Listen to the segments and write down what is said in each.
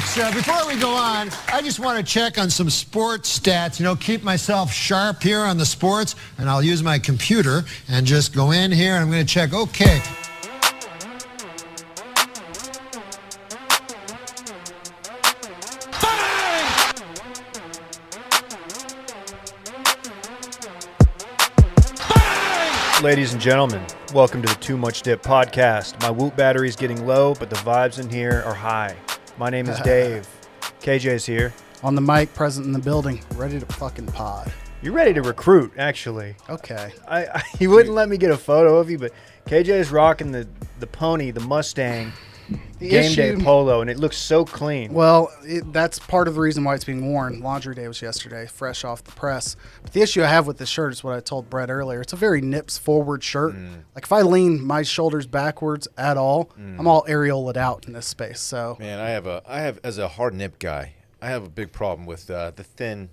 folks, before we go on, I just want to check on some sports stats, keep myself sharp here on the sports, and I'll use my computer and just go in here and I'm going to check, okay. Ladies and gentlemen, welcome to the Too Much Dip podcast. My Whoop battery's getting low, but the vibes in here are high. My name is Dave. KJ's here. On the mic, present in the building, ready to fucking pod. You're ready to recruit, actually. Okay. He wouldn't let me get a photo of you, but KJ's rocking the pony, the Mustang, game day polo, and it looks so clean. Well, that's part of the reason why it's being worn. Laundry day was yesterday, fresh off the press. But the issue I have with this shirt is what I told Brett earlier. It's a very nips forward shirt. Like if I lean my shoulders backwards at all, I'm all areoled out in this space. So man, I have as a hard nip guy, I have a big problem with the thin,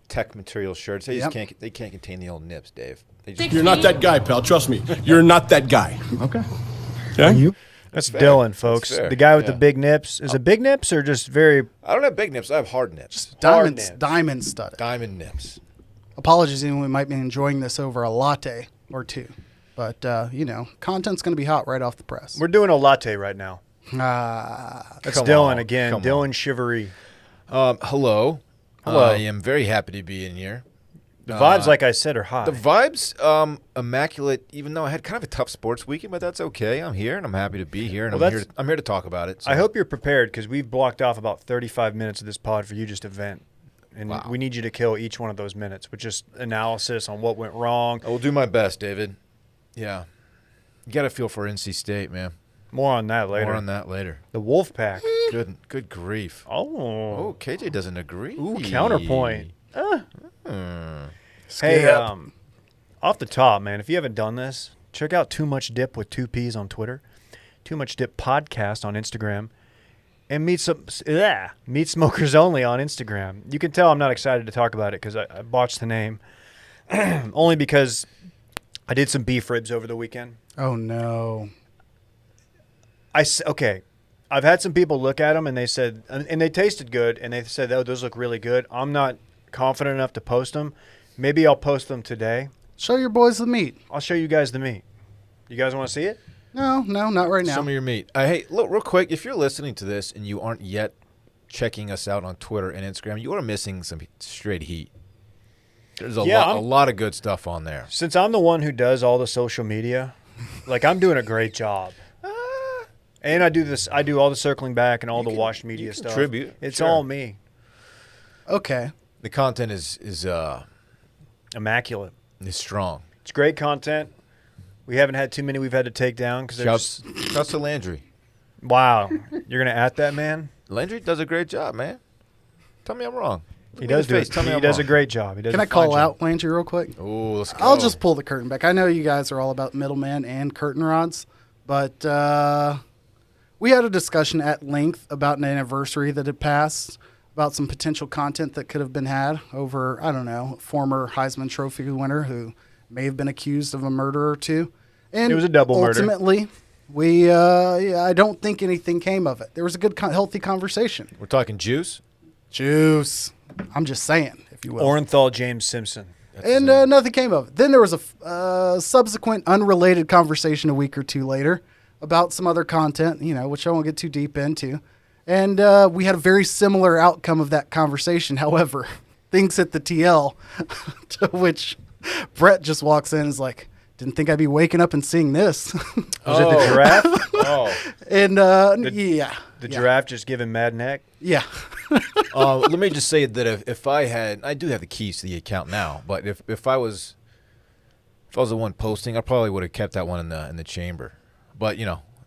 tech material shirts. They just can't contain the old nips, Dave. You're not that guy, pal. Trust me. You're not that guy. okay. Are you? That's Dillon, folks. The guy with the big nips. Is it big nips or just very... I don't have big nips. I have hard nips. Diamond studded. Diamond nips. Apologies, anyone might be enjoying this over a latte or two. But, content's going to be hot right off the press. We're doing a latte right now. That's Dillon again. Dillon Shivery. Hello. I am very happy to be in here. The vibes, like I said, are high. The vibes, immaculate, even though I had kind of a tough sports weekend, but that's okay. I'm here, and I'm happy to be here, and I'm here to talk about it. So. I hope you're prepared, because we've blocked off about 35 minutes of this pod for you just to vent. And we need you to kill each one of those minutes with just analysis on what went wrong. I will do my best, David. Yeah. You got to feel for NC State, man. More on that later. The Wolfpack. Good grief. Oh, KJ doesn't agree. Ooh, counterpoint. Hey, off the top, man, if you haven't done this, check out Too Much Dip with 2 P's on Twitter, Too Much Dip Podcast on Instagram, and Meet Smokers Only on Instagram. You can tell I'm not excited to talk about it because I botched the name, only because I did some beef ribs over the weekend. Oh, no. I've had some people look at them, and they said, and they tasted good, and they said, oh, those look really good. I'm not confident enough to post them. Maybe I'll post them today. Show your boys the meat. I'll show you guys the meat. You guys want to see it? No, not right now. Some of your meat. Hey, look, real quick, if you're listening to this and you aren't yet checking us out on Twitter and Instagram, you are missing some straight heat. There's a lot of good stuff on there. Since I'm the one who does all the social media, I'm doing a great job. And I do all the circling back and all the washed media stuff. Contribute. It's all me. Okay. The content is immaculate. It's strong. It's great content. We haven't had too many we've had to take down because shouts to Landry. Wow, you're gonna at that man? Landry does a great job, man. Tell me I'm wrong. He does do it. He does a great job. Can I call out Landry real quick? Oh, let's go. I'll just pull the curtain back. I know you guys are all about middleman and curtain rods, but we had a discussion at length about an anniversary that had passed, about some potential content that could have been had over, I don't know, former Heisman Trophy winner who may have been accused of a murder or two. And it was a double murder. Ultimately, I don't think anything came of it. There was a good, healthy conversation. We're talking juice? Juice. I'm just saying, if you will. Orenthal James Simpson. And nothing came of it. Then there was a subsequent unrelated conversation a week or two later about some other content, which I won't get too deep into. And we had a very similar outcome of that conversation. However, things hit the TL, to which Brett just walks in and is like, didn't think I'd be waking up and seeing this. Was it the giraffe? And the giraffe just giving mad neck? Yeah. Let me just say that if I do have the keys to the account now, but if I was the one posting, I probably would have kept that one in the chamber. But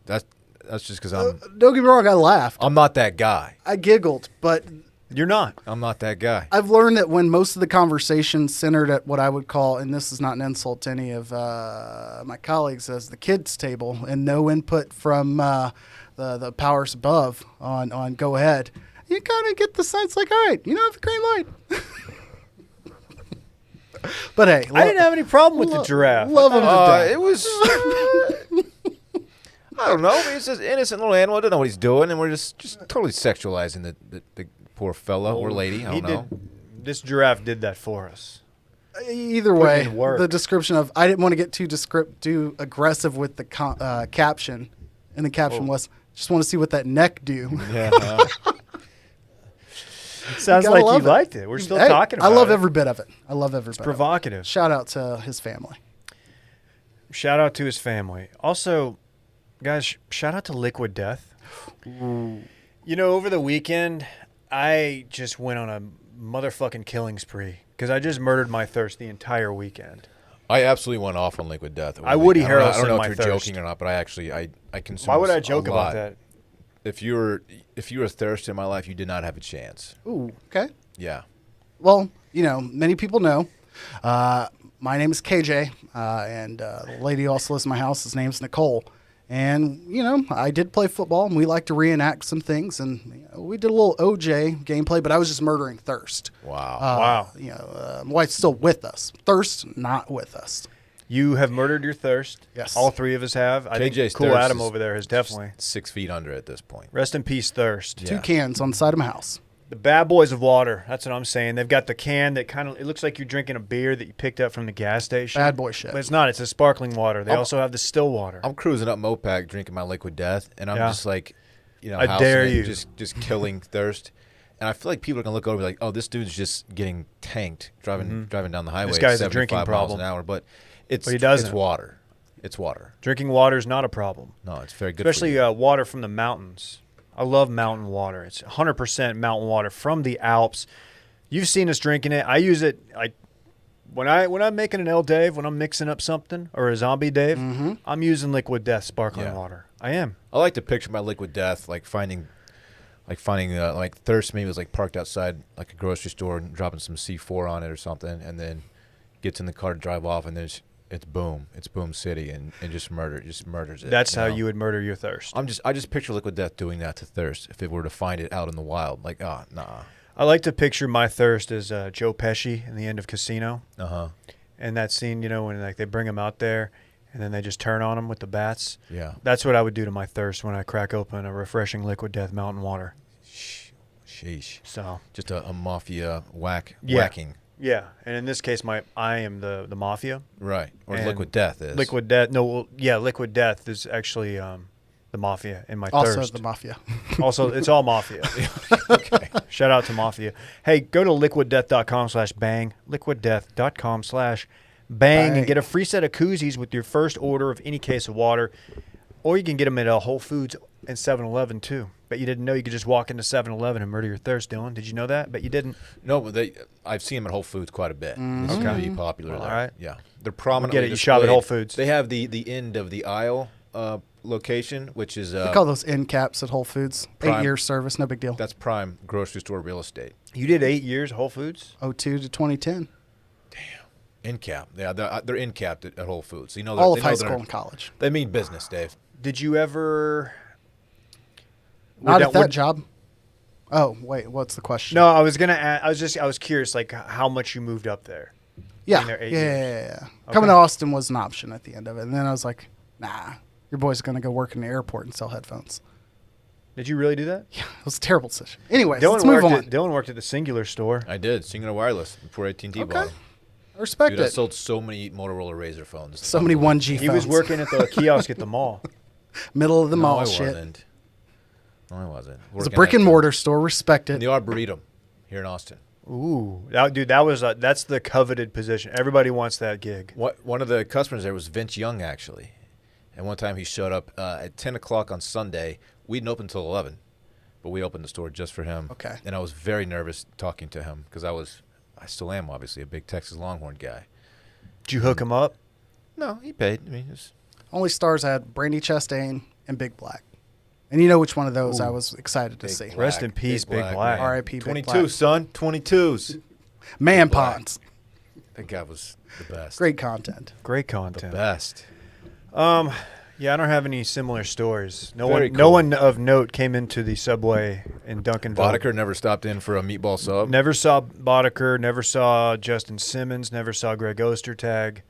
that's just because I'm. Don't get me wrong, I laughed. I'm not that guy. I giggled, but you're not. I'm not that guy. I've learned that when most of the conversation centered at what I would call, and this is not an insult to any of my colleagues, as the kids' table, and no input from the powers above on go ahead, you kind of get the sense like, all right, have a green light. But hey, I didn't have any problem with the giraffe. Love him to death. It was. I don't know. I mean, he's just an innocent little animal. I don't know what he's doing, and we're just totally sexualizing the poor fella or lady. I don't know. This giraffe did that for us. Either way, in work. the description of I didn't want to get too aggressive with the caption, and the caption was just want to see what that neck do. Yeah. Sounds gotta like you love it. liked it. We're still Hey, talking about it. I love every bit of it. I love every bit. Provocative. Shout out to his family. Shout out to his family. Also, guys, shout out to Liquid Death. Ooh. You know, over the weekend, I just went on a motherfucking killing spree because I just murdered my thirst the entire weekend. I absolutely went off on Liquid Death. I Woody I don't know Harrelson if my you're thirst. joking or not, but I consumed. Why would I joke a about lot. that? If you were a thirst in my life, you did not have a chance. Ooh, okay. Yeah. Well, you know, many people know. My name is KJ, and the lady also lives in my house. His name's Nicole. And, you know, I did play football, and we like to reenact some things. And you know, we did a little OJ gameplay, but I was just murdering thirst. Wow. Wow. You know, my wife's still with us. Thirst, not with us. You have murdered your thirst. Yes. All three of us have. I think KJ's Cool thirst Adam is over there has definitely. 6 feet under at this point. Rest in peace, thirst. Yeah. 2 cans on the side of my house. The bad boys of water. That's what I'm saying. They've got the can that kind of, it looks like you're drinking a beer that you picked up from the gas station. Bad boy shit. But it's not. It's a sparkling water. They also have the still water. I'm cruising up Mopac drinking my Liquid Death, and I'm Yeah. just like, you know, I housing dare it, you. just killing thirst. And I feel like people are gonna look over and be like, oh, this dude's just getting tanked driving down the highway. This guy's at a drinking 75 miles problem. an hour, but it's But he doesn't. It's water. It's water. Drinking water is not a problem. No, it's very good. Especially for you. water from the mountains. I love mountain water. It's 100% mountain water from the Alps. You've seen us drinking it. I use it like when I'm making an El Dave, when I'm mixing up something, or a Zombie Dave, I'm using Liquid Death sparkling Yeah. water. I am. I like to picture my Liquid Death like finding like thirst maybe was like parked outside like a grocery store and dropping some C4 on it or something, and then gets in the car to drive off, and then it's boom city, and just murders it. That's how know? you would murder your thirst. I just picture Liquid Death doing that to thirst if it were to find it out in the wild. Like, nah. I like to picture my thirst as Joe Pesci in the end of Casino. Uh-huh. And that scene, you know, when like they bring him out there and then they just turn on him with the bats. Yeah. That's what I would do to my thirst when I crack open a refreshing Liquid Death mountain water. Sheesh. So Just a mafia Yeah. whacking. yeah, and in this case, I am the mafia. Right. Or And Liquid Death is. Liquid Death. No, well, yeah, Liquid Death is actually the mafia in my Also thirst. the mafia. Also, it's all mafia. Okay. Shout out to mafia. Hey, go to liquiddeath.com/bang, liquiddeath.com/bang, and get a free set of koozies with your first order of any case of water. Or you can get them at Whole Foods and 7-Eleven too. Bet you didn't know you could just walk into 7-Eleven and murder your thirst, Dillon. Did you know that? Bet you didn't. No, but I've seen them at Whole Foods quite a bit. This is going to be popular Well, there. all right. Yeah. They're prominently Get it. You shop at displayed. Whole Foods. They have the end of the aisle location, which is They call those end caps at Whole Foods. Prime. 8-year service, no big deal. that's prime grocery store real estate. You did 8 years Whole Foods? 02 to 2010. End cap. Yeah, they're end capped at Whole Foods. So, you know, All they of know high they're- school and college. They mean business, Dave. Did you ever? Not at that would- job. Oh, wait, what's the question? No, I was gonna. I was curious, like how much you moved up there. Yeah. in their 8 Yeah, years. yeah. Coming to Austin was an option at the end of it. And then I was like, nah, your boy's going to go work in the airport and sell headphones. Did you really do that? Yeah, it was a terrible decision. Anyways, let's move on. Dylan worked at the Singular store. I did. Singular Wireless before AT&T bought Okay. them. I respect Dude, I it. sold so many Motorola Razr phones. So many 1G phones. He was working at the kiosk at the mall. Middle of the No, mall I shit. wasn't. No, I wasn't. It was a Working brick at and mortar store. Respect In it. the Arboretum here in Austin. Ooh, dude, that's the coveted position. Everybody wants that gig. One of the customers there was Vince Young, actually. And one time he showed up at 10 o'clock on Sunday. We didn't open until 11, but we opened the store just for him. Okay. And I was very nervous talking to him because I still am, obviously, a big Texas Longhorn guy. Did you hook him up? No, he paid. I mean, it was, Only stars I had Brandy Chastain and Big Black. And you know which one of those I was excited to Big see. Black. Rest in peace, Big Black. R.I.P. Big 22, Black. son. 22s. Man Black. Ponds. That guy was the best. Great content. Great The content. best. Yeah, I don't have any similar stories. No Very one, no cool. one of note came into the Subway in Duncanville. Boddicker never stopped in for a meatball sub. Never saw Boddicker. Never saw Justin Simmons. Never saw Greg Ostertag.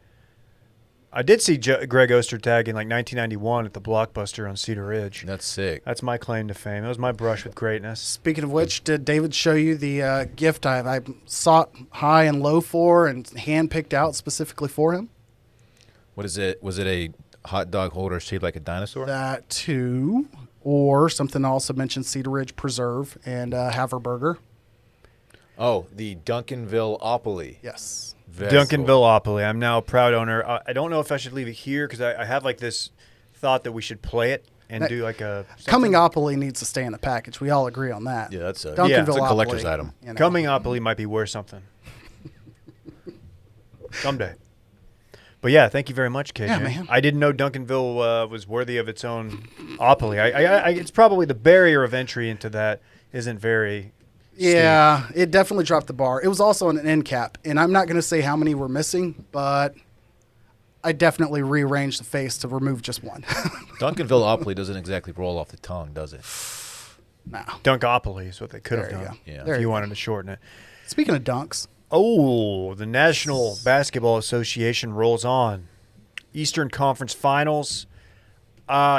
I did see Greg Ostertag in like 1991 at the Blockbuster on Cedar Ridge. That's sick. That's my claim to fame. It was my brush with greatness. Speaking of which, did David show you the gift I sought high and low for and hand-picked out specifically for him? What is it? Was it a hot dog holder shaped like a dinosaur? That too. Or something I also mentioned, Cedar Ridge Preserve and Haverburger. Oh, the Duncanville-opoly. Yes. Very cool. Duncanville-opoly. I'm now a proud owner. I don't know if I should leave it here because I have like this thought that we should play it and do like a something. Cumming-opoly needs to stay in the package. We all agree on that. Yeah, that's a Duncanville-opoly, collector's item. you know. Cumming-opoly might be worth something. Someday. But yeah, thank you very much, KJ. Yeah, man. I didn't know Duncanville was worthy of its own opoly. It's probably the barrier of entry into that isn't very Yeah, it definitely dropped the bar. It was also an end cap, and I'm not going to say how many were missing, but I definitely rearranged the face to remove just one. Duncanville-opoly doesn't exactly roll off the tongue, does it? No. Dunkopoly is what they could have There you done. go. Yeah. There If you you go. wanted to shorten it. Speaking of dunks, Oh, the National Basketball Association rolls on. Eastern Conference Finals.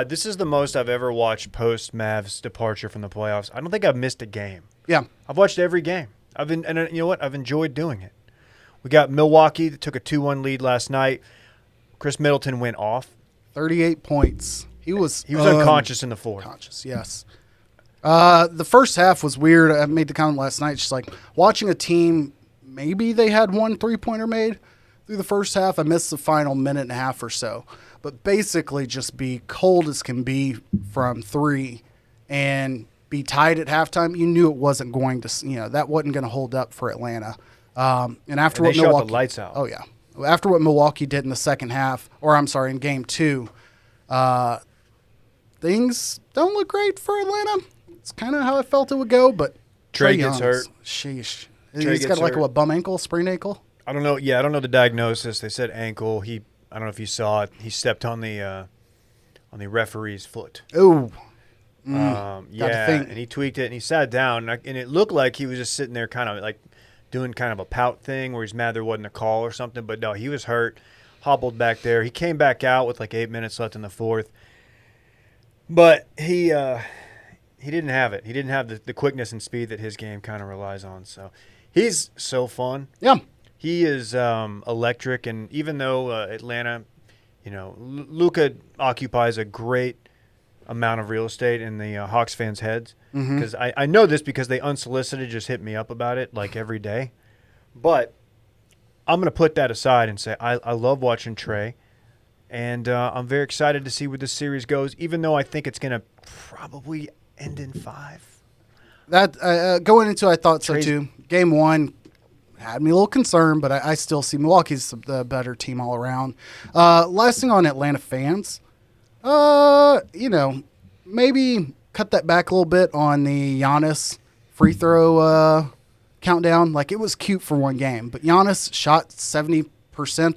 This is the most I've ever watched post Mavs departure from the playoffs. I don't think I've missed a game. yeah, I've watched every game. And you know what? I've enjoyed doing it. We got Milwaukee that took a 2-1 lead last night. Chris Middleton went off. 38 points. He was unconscious in the fourth. Conscious, yes. The first half was weird. I made the comment last night. Just like watching a team, maybe they had one 3-pointer made through the first half. I missed the final minute and a half or so. But basically just be cold as can be from three and be tied at halftime. You knew it wasn't going to, that wasn't going to hold up for Atlanta. And after And what they shot Milwaukee, the lights out. Oh, yeah. After what Milwaukee did in the second half, in game two, things don't look great for Atlanta. It's kind of how I felt it would go, but Trey Trae gets Young's- hurt. Sheesh. Trey He's got gets like hurt. a bum ankle, sprained ankle. I don't know. Yeah, I don't know the diagnosis. They said ankle. I don't know if you saw it. He stepped on the referee's foot. Oh, Yeah, think. and he tweaked it, and he sat down, and it looked like he was just sitting there kind of like doing kind of a pout thing where he's mad there wasn't a call or something. But no, he was hurt, hobbled back there. He came back out with like 8 minutes left in the fourth. But he didn't have it. He didn't have the quickness and speed that his game kind of relies on. So he's so fun. yeah. He is electric, and even though Atlanta, Luka occupies a great amount of real estate in the Hawks fans' heads, because I know this because they unsolicited just hit me up about it like every day. But I'm going to put that aside and say I love watching Trey, and I'm very excited to see where this series goes, even though I think it's going to probably end in 5. That going into, I thought so Trey's- too. Game one had me a little concerned, but I still see Milwaukee's the better team all around. Last thing on Atlanta fans, maybe cut that back a little bit on the Giannis free throw countdown. Like, it was cute for one game, but Giannis shot 70%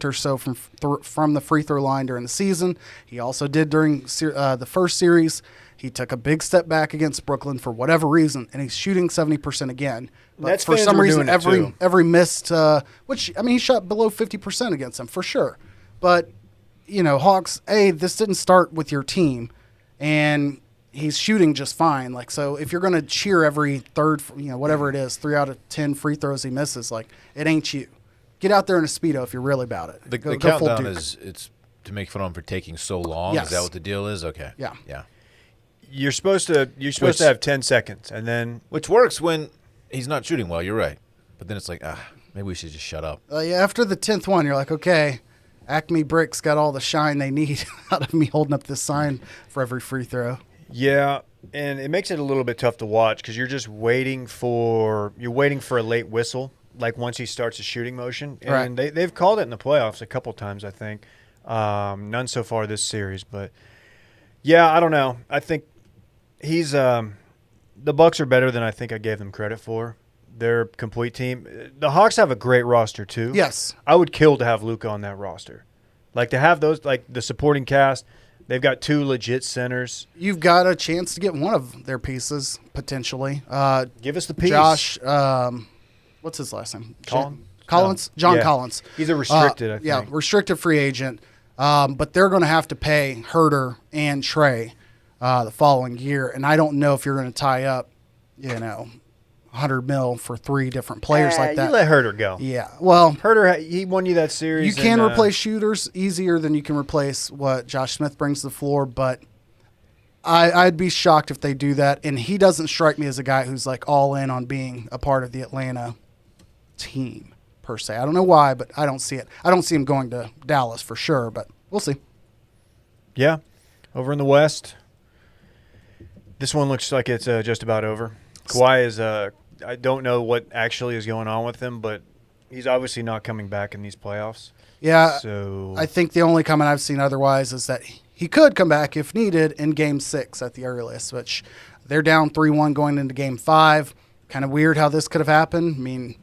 or so from the free throw line during the season. He also did during the first series. He took a big step back against Brooklyn for whatever reason, and he's shooting 70% again. But Nets for fans some were reason, doing it too. every missed, he shot below 50% against them for sure. But, Hawks, this didn't start with your team, and he's shooting just fine. Like, so if you're going to cheer every third, whatever it is, 3 out of 10 free throws he misses, like, it ain't you. Get out there in a Speedo if you're really about it. The Go full countdown Duke. it's to make fun of him for taking so long. Yes. Is that what the deal is? Okay. Yeah. Yeah. You're supposed to have 10 seconds, and then Which works when he's not shooting well. You're right. But then it's like, maybe we should just shut up. After the 10th one, you're like, okay, Acme Bricks got all the shine they need out of me holding up this sign for every free throw. yeah, and it makes it a little bit tough to watch because you're just waiting for a late whistle, like once he starts a shooting motion. And they've called it in the playoffs a couple times, I think. None so far this series, but yeah, I don't know. I think he's the Bucks are better than I think I gave them credit for. They're a complete team. The Hawks have a great roster too. Yes. I would kill to have Luka on that roster. Like, to have those, like the supporting cast, they've got 2 legit centers. You've got a chance to get one of their pieces, potentially. Give us the piece. Josh, what's his last name? Collins? Collins? No. John Yeah. Collins. He's a restricted, I think. Yeah, restricted free agent. But they're going to have to pay Herter and Trey the following year, and I don't know if you're going to tie up, 100 mil for 3 different players like that. You let Herter go. Yeah, well, Herter, he won you that series. you can replace shooters easier than you can replace what Josh Smith brings to the floor, but I'd be shocked if they do that. And he doesn't strike me as a guy who's like all in on being a part of the Atlanta team per se. I don't know why, but I don't see it. I don't see him going to Dallas for sure, but we'll see. Yeah, over in the West, this one looks like it's just about over. Kawhi is I don't know what actually is going on with him, but he's obviously not coming back in these playoffs. Yeah, so I think the only comment I've seen otherwise is that he could come back if needed in Game 6 at the earliest, which they're down 3-1 going into Game 5. Kind of weird how this could have happened. I mean,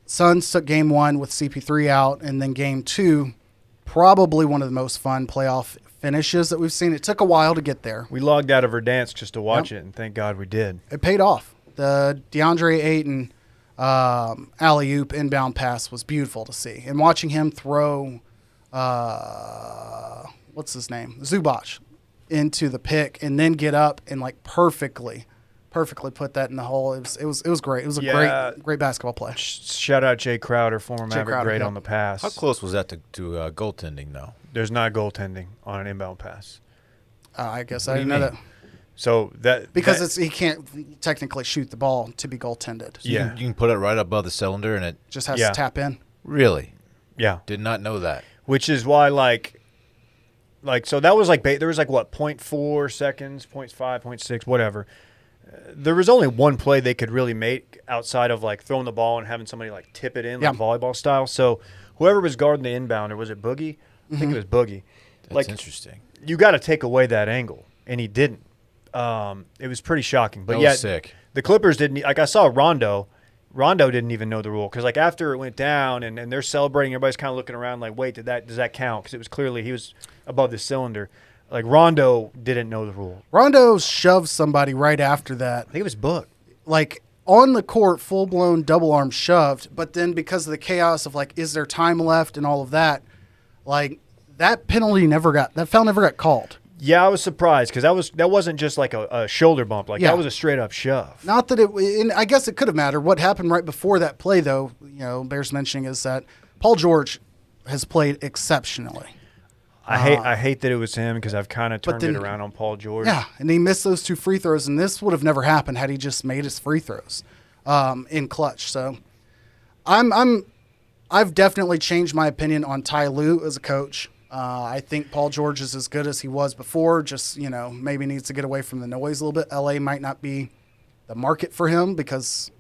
Suns took Game 1 with CP3 out, and then Game 2, probably one of the most fun playoff finishes that we've seen. It took a while to get there. we logged out of Verdansk just to watch it, and thank God we did. It paid off. The DeAndre Ayton alley-oop inbound pass was beautiful to see. And watching him throw, what's his name? Zubac into the pick and then get up and like perfectly put that in the hole. It was great. It was a great basketball play. Shout out Jay Crowder, former Maverick Crowder, great yep. on the pass. How close was that to goaltending, though? There's not goaltending on an inbound pass. I guess What I do you didn't know mean? that. So Because he can't technically shoot the ball to be goaltended. So you can put it right above the cylinder and it Just has to tap in. really yeah. did not know that. Which is why like so that was like there was like what 0.4 seconds, 0.5, 0.6, whatever. There was only one play they could really make outside of like throwing the ball and having somebody like tip it in like volleyball style. So whoever was guarding the inbound, or was it Boogie? I think it was Boogie. That's interesting. You got to take away that angle, and he didn't. It was pretty shocking. But That was sick. The Clippers didn't. Like I saw Rondo. Rondo didn't even know the rule because like after it went down and they're celebrating, everybody's kind of looking around like, wait, does that count? Because it was clearly he was above the cylinder. Like Rondo didn't know the rule. Rondo shoved somebody right after that. I think it was Book. Like on the court, full blown double arm shoved. But then because of the chaos of like, is there time left and all of that, like that foul never got called. Yeah, I was surprised because that wasn't just like a shoulder bump. Like that was a straight up shove. Not that and I guess it could have mattered. What happened right before that play, though, bears mentioning, is that Paul George has played exceptionally. I hate that it was him because I've kind of turned it around on Paul George. Yeah, and he missed those 2 free throws, and this would have never happened had he just made his free throws in clutch. So I've definitely changed my opinion on Ty Lue as a coach. I think Paul George is as good as he was before, just, maybe needs to get away from the noise a little bit. LA might not be the market for him because,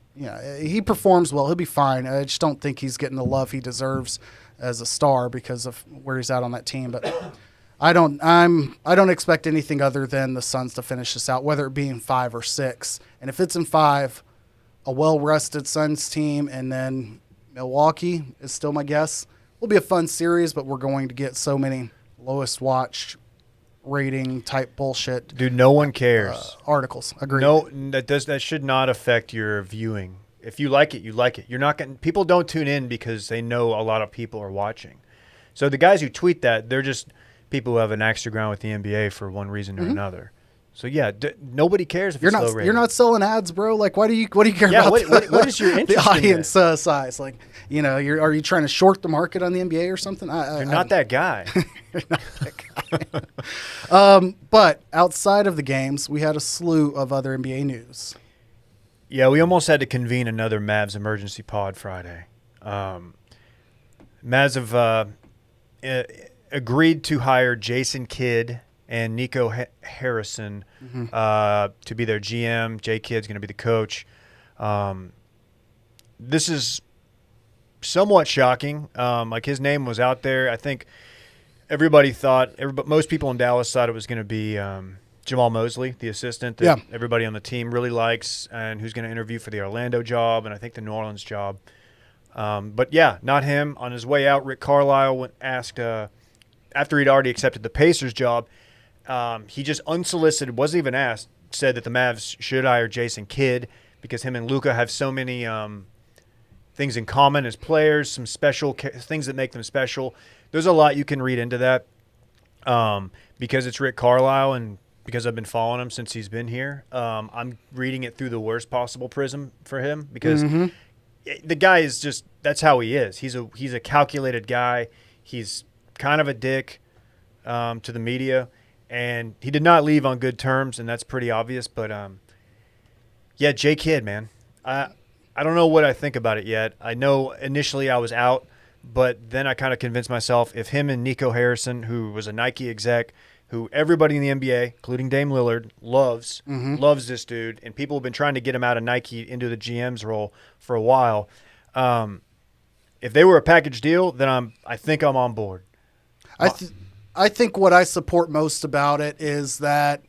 he performs well. He'll be fine. I just don't think he's getting the love he deserves as a star because of where he's at on that team. But I don't expect anything other than the Suns to finish this out, whether it be in 5 or 6. And if it's in 5, a well-rested Suns team and then Milwaukee is still my guess. Will be a fun series, but we're going to get so many lowest watched rating type bullshit. Dude, no one cares. Articles. Agreed. No, that should not affect your viewing. If you like it, you like it. You're not getting people don't tune in because they know a lot of people are watching. So the guys who tweet that, they're just people who have an axe to grind with the NBA for one reason or another. So yeah, nobody cares if it's low rated. You're not selling ads, bro. Like, what do you care Yeah, about? what is your interest the audience in that? size? Like, are you trying to short the market on the NBA or something? You're not that guy. You're not that guy. But outside of the games, we had a slew of other NBA news. Yeah, we almost had to convene another Mavs emergency pod Friday. Mavs have agreed to hire Jason Kidd and Nico Harrison to be their GM. Jay Kidd's going to be the coach. This is somewhat shocking. Like his name was out there. I think most people in Dallas thought it was going to be Jamal Mosley, the assistant that everybody on the team really likes and who's going to interview for the Orlando job and I think the New Orleans job. But yeah, not him. On his way out, Rick Carlisle asked after he'd already accepted the Pacers job, he just unsolicited, wasn't even asked, said that the Mavs should hire Jason Kidd because him and Luka have so many things in common as players, some special things that make them special. There's a lot you can read into that because it's Rick Carlisle and because I've been following him since he's been here. I'm reading it through the worst possible prism for him because the guy is just – that's how he is. He's a calculated guy. He's kind of a dick to the media, and he did not leave on good terms, and that's pretty obvious. But, yeah, J. Kidd, man. I don't know what I think about it yet. I know initially I was out, but then I kind of convinced myself if him and Nico Harrison, who was a Nike exec, who everybody in the NBA, including Dame Lillard, loves this dude, and people have been trying to get him out of Nike into the GM's role for a while. If they were a package deal, then I think I'm on board. I think what I support most about it is that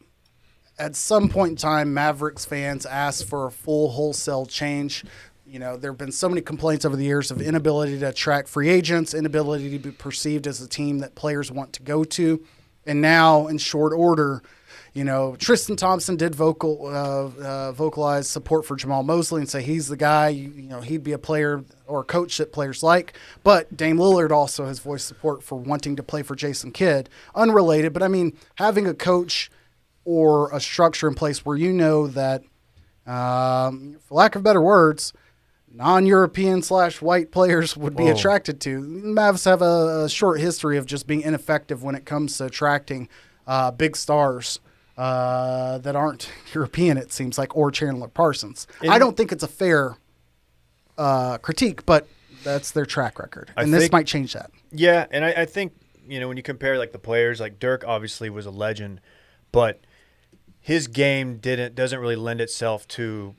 at some point in time, Mavericks fans asked for a full wholesale change. You know, there have been so many complaints over the years of inability to attract free agents, inability to be perceived as a team that players want to go to. And now, in short order, you know, Tristan Thompson did vocalize support for Jamal Mosley and say he's the guy, you know, he'd be a player or a coach that players like. But Dame Lillard also has voiced support for wanting to play for Jason Kidd. Unrelated, but I mean, having a coach or a structure in place where you know that, for lack of better words, non-European / white players would be attracted to. Mavs have a short history of just being ineffective when it comes to attracting big stars that aren't European, it seems like, or Chandler Parsons. I don't think it's a fair critique, but that's their track record. And this might change that. Yeah, and I think, you know, when you compare like the players, like Dirk obviously was a legend, but his game doesn't really lend itself to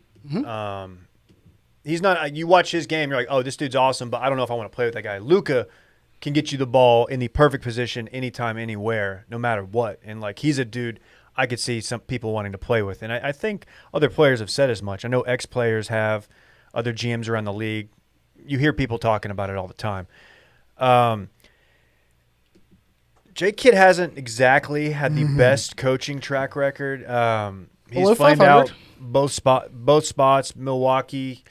he's not – you watch his game, you're like, oh, this dude's awesome, but I don't know if I want to play with that guy. Luka can get you the ball in the perfect position anytime, anywhere, no matter what. And, like, he's a dude I could see some people wanting to play with. And I think other players have said as much. I know ex-players have, other GMs around the league. You hear people talking about it all the time. J. Kidd hasn't exactly had the best coaching track record. He's flamed out both spots, Milwaukee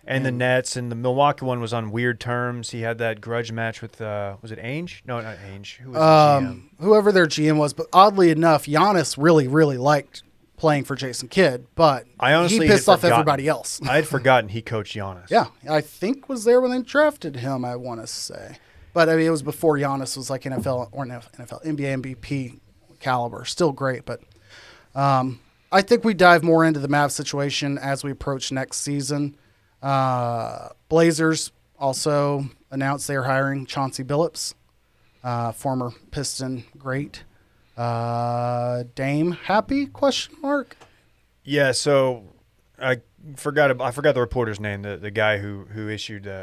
and the Nets, and the Milwaukee one was on weird terms. He had that grudge match with was it Ainge? No, not Ainge. Who was the GM? Whoever their GM was, but oddly enough, Giannis really, really liked playing for Jason Kidd, but he pissed off everybody else. I had forgotten he coached Giannis. Yeah, I think was there when they drafted him, I want to say. But, I mean, it was before Giannis was like NBA MVP caliber. Still great, but I think we dive more into the Mavs situation as we approach next season. Blazers also announced they are hiring Chauncey Billups, former Piston great. Dame happy? ? Yeah, so I forgot the reporter's name, the guy who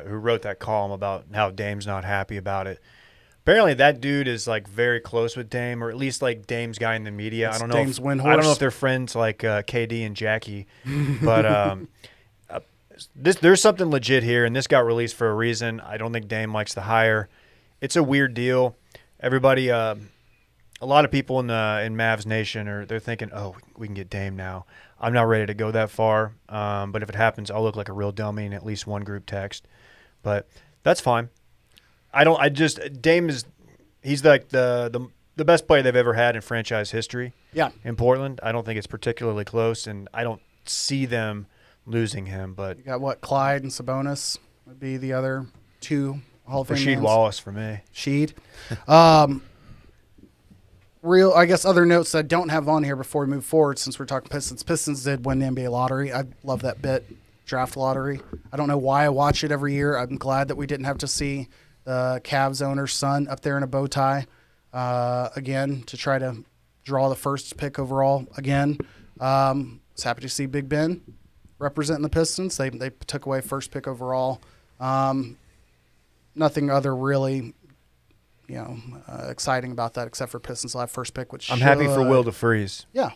wrote that column about how Dame's not happy about it. Apparently that dude is like very close with Dame, or at least like Dame's guy in the media. I don't know if they're friends like KD and Jackie, but there's something legit here, and this got released for a reason. I don't think Dame likes the hire. It's a weird deal. Everybody, a lot of people in Mavs Nation they're thinking, oh, we can get Dame now. I'm not ready to go that far, but if it happens, I'll look like a real dummy in at least one group text. But that's fine. Dame he's like the best player they've ever had in franchise history. Yeah. In Portland, I don't think it's particularly close, and I don't see them losing him. But you got Clyde and Sabonis would be the other two Hall of Fame Rasheed names. Wallace for me. Sheed. I guess other notes that I don't have on here before we move forward, since we're talking Pistons. Pistons did win the NBA lottery. I love that bit, draft lottery. I don't know why I watch it every year. I'm glad that we didn't have to see the Cavs owner's son up there in a bow tie again to try to draw the first pick overall again. Was happy to see Big Ben representing the Pistons. They took away first pick overall. Nothing other really exciting about that except for Pistons will have first pick, which I'm happy for Will DeFreeze. Yeah.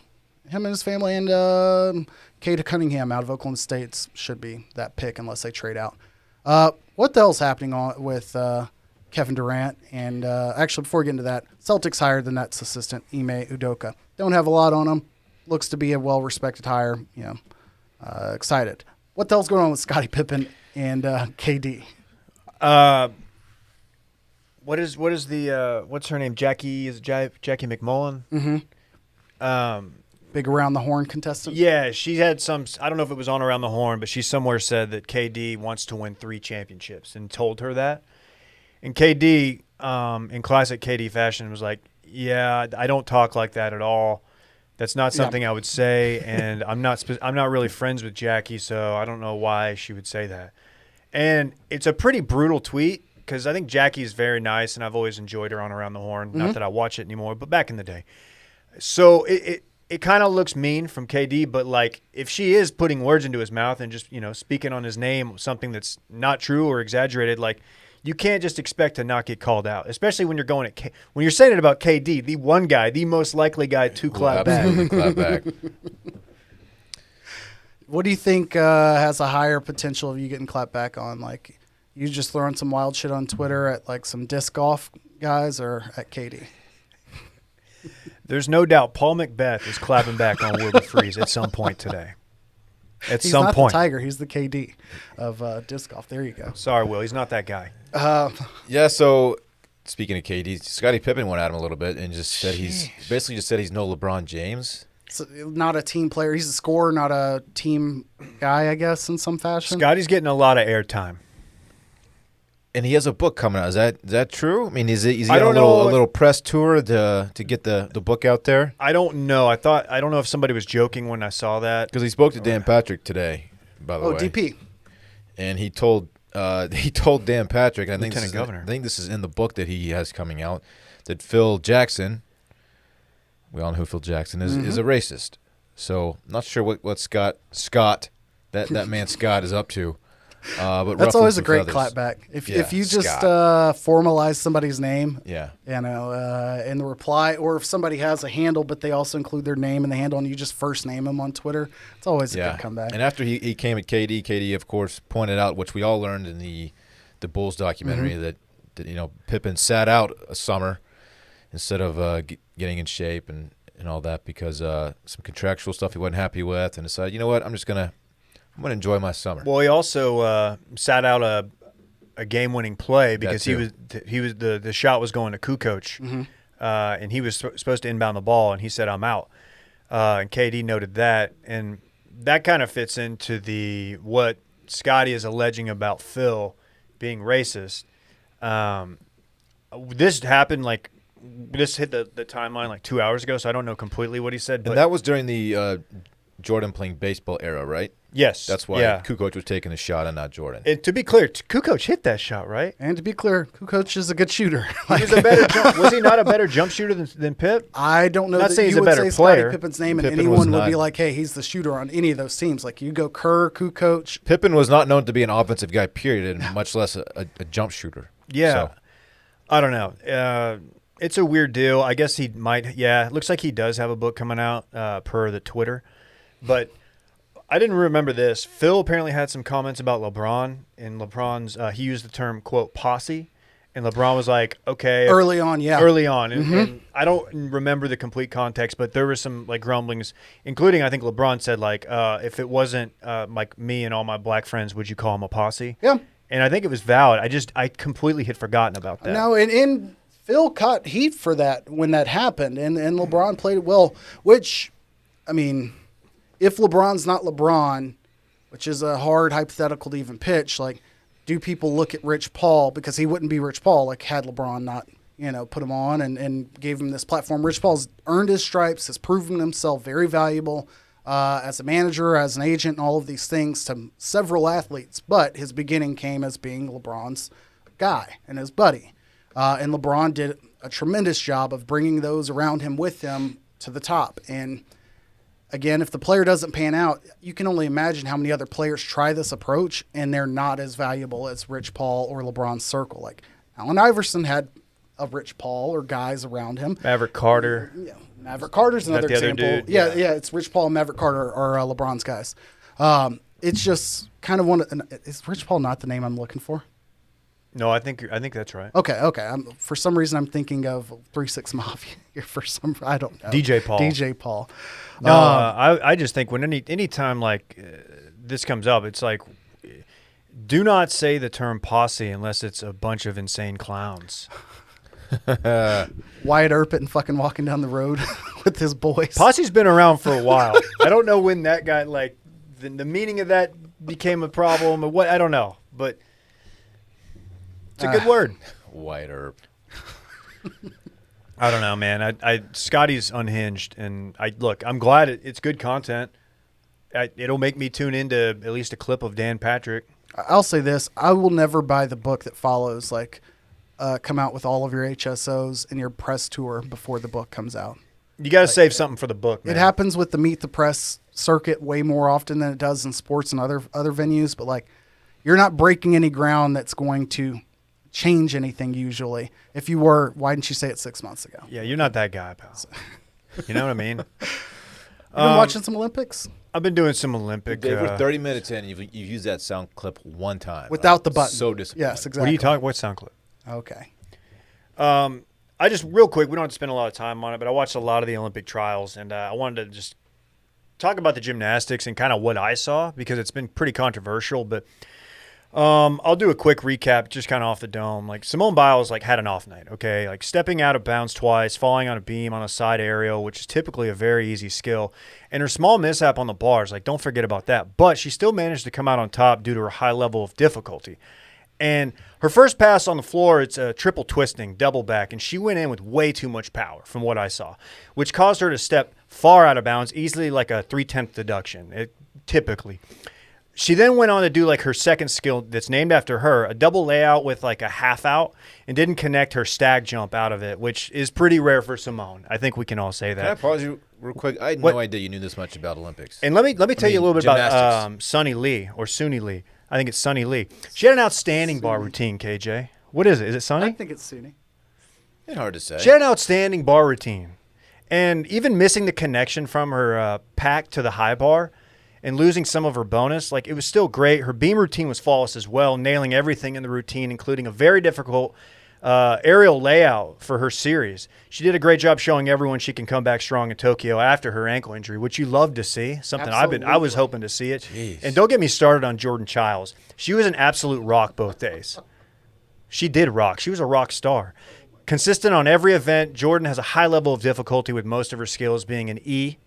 Him and his family, and Cade Cunningham out of Oklahoma State should be that pick unless they trade out. What the hell's happening with Kevin Durant? And actually, before we get into that, Celtics hired the Nets assistant, Ime Udoka. Don't have a lot on him. Looks to be a well-respected hire. Excited. What the hell's going on with Scottie Pippen and KD. What's her name? Jackie McMullen? Mm-hmm. Big around the horn contestant. Yeah, she had some. I don't know if it was on Around the Horn, but she somewhere said that KD wants to win 3 championships and told her that. And KD, in classic KD fashion, was like, "Yeah, I don't talk like that at all. That's not something I would say, and I'm not really friends with Jackie, so I don't know why she would say that." And it's a pretty brutal tweet because I think Jackie is very nice, and I've always enjoyed her on Around the Horn. Mm-hmm. Not that I watch it anymore, but back in the day. So it kind of looks mean from KD, but like if she is putting words into his mouth and just speaking on his name, something that's not true or exaggerated, like you can't just expect to not get called out, especially when you're going when you're saying it about KD, the one guy, the most likely guy to clap back. Clap back. What do you think has a higher potential of you getting clapped back on? Like you just throwing some wild shit on Twitter at like some disc golf guys or at KD? There's no doubt Paul Macbeth is clapping back on Wilbur Freeze at some point today. At He's some not point. the Tiger. He's the KD of disc golf. There you go. Sorry, Will. He's not that guy. Yeah, so speaking of KD, Scottie Pippen went at him a little bit and just said he's no LeBron James. So not a team player. He's a scorer, not a team guy, I guess, in some fashion. Scotty's getting a lot of airtime. And he has a book coming out. Is that true? I mean, is he I on don't a know little press tour to get the book out there? I don't know. I don't know if somebody was joking when I saw that. Because he spoke to Dan Patrick today, by the way. DP. And he told Dan Patrick, and Lieutenant Governor. I think this is in the book that he has coming out, that Phil Jackson, we all know who Phil Jackson is a racist. So I'm not sure what Scott that man Scott is up to. But That's always a great feathers. clapback. If you just Scott. formalize somebody's name, Yeah. in the reply, or if somebody has a handle but they also include their name in the handle and you just first name them on Twitter, it's always a good comeback. And after he came at KD of course pointed out, which we all learned in the Bulls documentary, that Pippen sat out a summer instead of getting in shape and all that because some contractual stuff he wasn't happy with, and decided, you know what, I'm gonna enjoy my summer. Well, he also sat out a game-winning play because the shot was going to Kukoc, and he was supposed to inbound the ball, and he said, "I'm out." And KD noted that, and that kind of fits into what Scotty is alleging about Phil being racist. This happened this hit the timeline like 2 hours ago, so I don't know completely what he said. But And that was during the Jordan playing baseball era, right? yes, That's why Kukoc was taking a shot and not Jordan. And to be clear, Kukoc hit that shot, right? And to be clear, Kukoc is a good shooter. He was a better was he not a better jump shooter than Pip? I don't know Not that saying he's you a would better say player. Scottie Pippen's name and Pippen was anyone would not. be like, hey, he's the shooter on any of those teams. Like you go Kerr, Kukoc. Pippen was not known to be an offensive guy, period, and much less a jump shooter. Yeah. So, I don't know. It's a weird deal. I guess he might. Yeah, it looks like he does have a book coming out per the Twitter. But I didn't remember this. Phil apparently had some comments about LeBron, and LeBron's he used the term, quote, posse. And LeBron was like, okay. Early on, yeah. Early on. And I don't remember the complete context, but there were some grumblings, including I think LeBron said if it wasn't like me and all my black friends, would you call him a posse? Yeah. And I think it was valid. I completely had forgotten about that. No, and Phil caught heat for that when that happened, and LeBron played it well, which, I mean, if LeBron's not LeBron, which is a hard hypothetical to even pitch, do people look at Rich Paul, because he wouldn't be Rich Paul, had LeBron not, put him on and gave him this platform. Rich Paul's earned his stripes, has proven himself very valuable as a manager, as an agent, and all of these things to several athletes, but his beginning came as being LeBron's guy and his buddy. And LeBron did a tremendous job of bringing those around him with him to the top. And again, if the player doesn't pan out, you can only imagine how many other players try this approach and they're not as valuable as Rich Paul or LeBron's circle. Like Allen Iverson had a Rich Paul or guys around him. Maverick Carter. Yeah, Maverick Carter's another the other example. dude? Yeah, it's Rich Paul and Maverick Carter are LeBron's guys. It's just kind of is Rich Paul not the name I'm looking for? No, I think that's right. Okay. For some reason, I'm thinking of 3-6 Mafia. I don't know. DJ Paul. No, I just think when any time this comes up, it's like Do not say the term posse unless it's a bunch of insane clowns. Wyatt Earp fucking walking down the road with his boys. Posse's been around for a while. I don't know when that got, like, the meaning of that became a problem or what. I don't know. But it's a good word. Wyatt Earp. I don't know, man. Scotty's unhinged, and I'm glad it's good content. It'll make me tune into at least a clip of Dan Patrick. I'll say this: I will never buy the book that follows. Like, come out with all of your HSOs and your press tour before the book comes out. You got to save something for the book, man. It happens with the Meet the Press circuit way more often than it does in sports and other venues. But like, you're not breaking any ground that's going to change anything usually. If you were, why didn't you say it 6 months ago? Yeah, you're not that guy, pal. You know what I mean? You been watching some Olympics? I've been doing some Olympic. Dave, we're 30 minutes in. You've used that sound clip one time. Without the button. So disappointed. Yes, exactly. What are you talking? What sound clip? Okay. I just, real quick, we don't have to spend a lot of time on it, but I watched a lot of the Olympic trials, and I wanted to just talk about the gymnastics and kind of what I saw, because it's been pretty controversial. But I'll do a quick recap, just kind of off the dome. Like, Simone Biles, like, had an off night, okay? Like, stepping out of bounds twice, falling on a beam on a side aerial, which is typically a very easy skill, and her small mishap on the bars, like, don't forget about that. But she still managed to come out on top due to her high level of difficulty. And her first pass on the floor, it's a triple twisting, double back, and she went in with way too much power from what I saw, which caused her to step far out of bounds, easily like a 3/10 deduction, typically. She then went on to do like her second skill that's named after her, a double layout with like a half out, and didn't connect her stag jump out of it, which is pretty rare for Simone. I think we can all say that. Can I pause you real quick? I had no idea you knew this much about Olympics. And let me tell you a little bit about gymnastics. Sunny Lee, or Suni Lee. I think it's Sunny Lee. She had an outstanding bar routine, KJ. What is it? Is it Sunny? I think it's Suni. It's hard to say. She had an outstanding bar routine. And even missing the connection from her pack to the high bar and losing some of her bonus, like, it was still great. Her beam routine was flawless as well, nailing everything in the routine, including a very difficult aerial layout for her series. She did a great job showing everyone she can come back strong in Tokyo after her ankle injury, which you love to see. Something I was hoping to see it. Jeez. And don't get me started on Jordan Childs. She was an absolute rock both days. She did rock. She was a rock star. Consistent on every event, Jordan has a high level of difficulty with most of her skills being an E,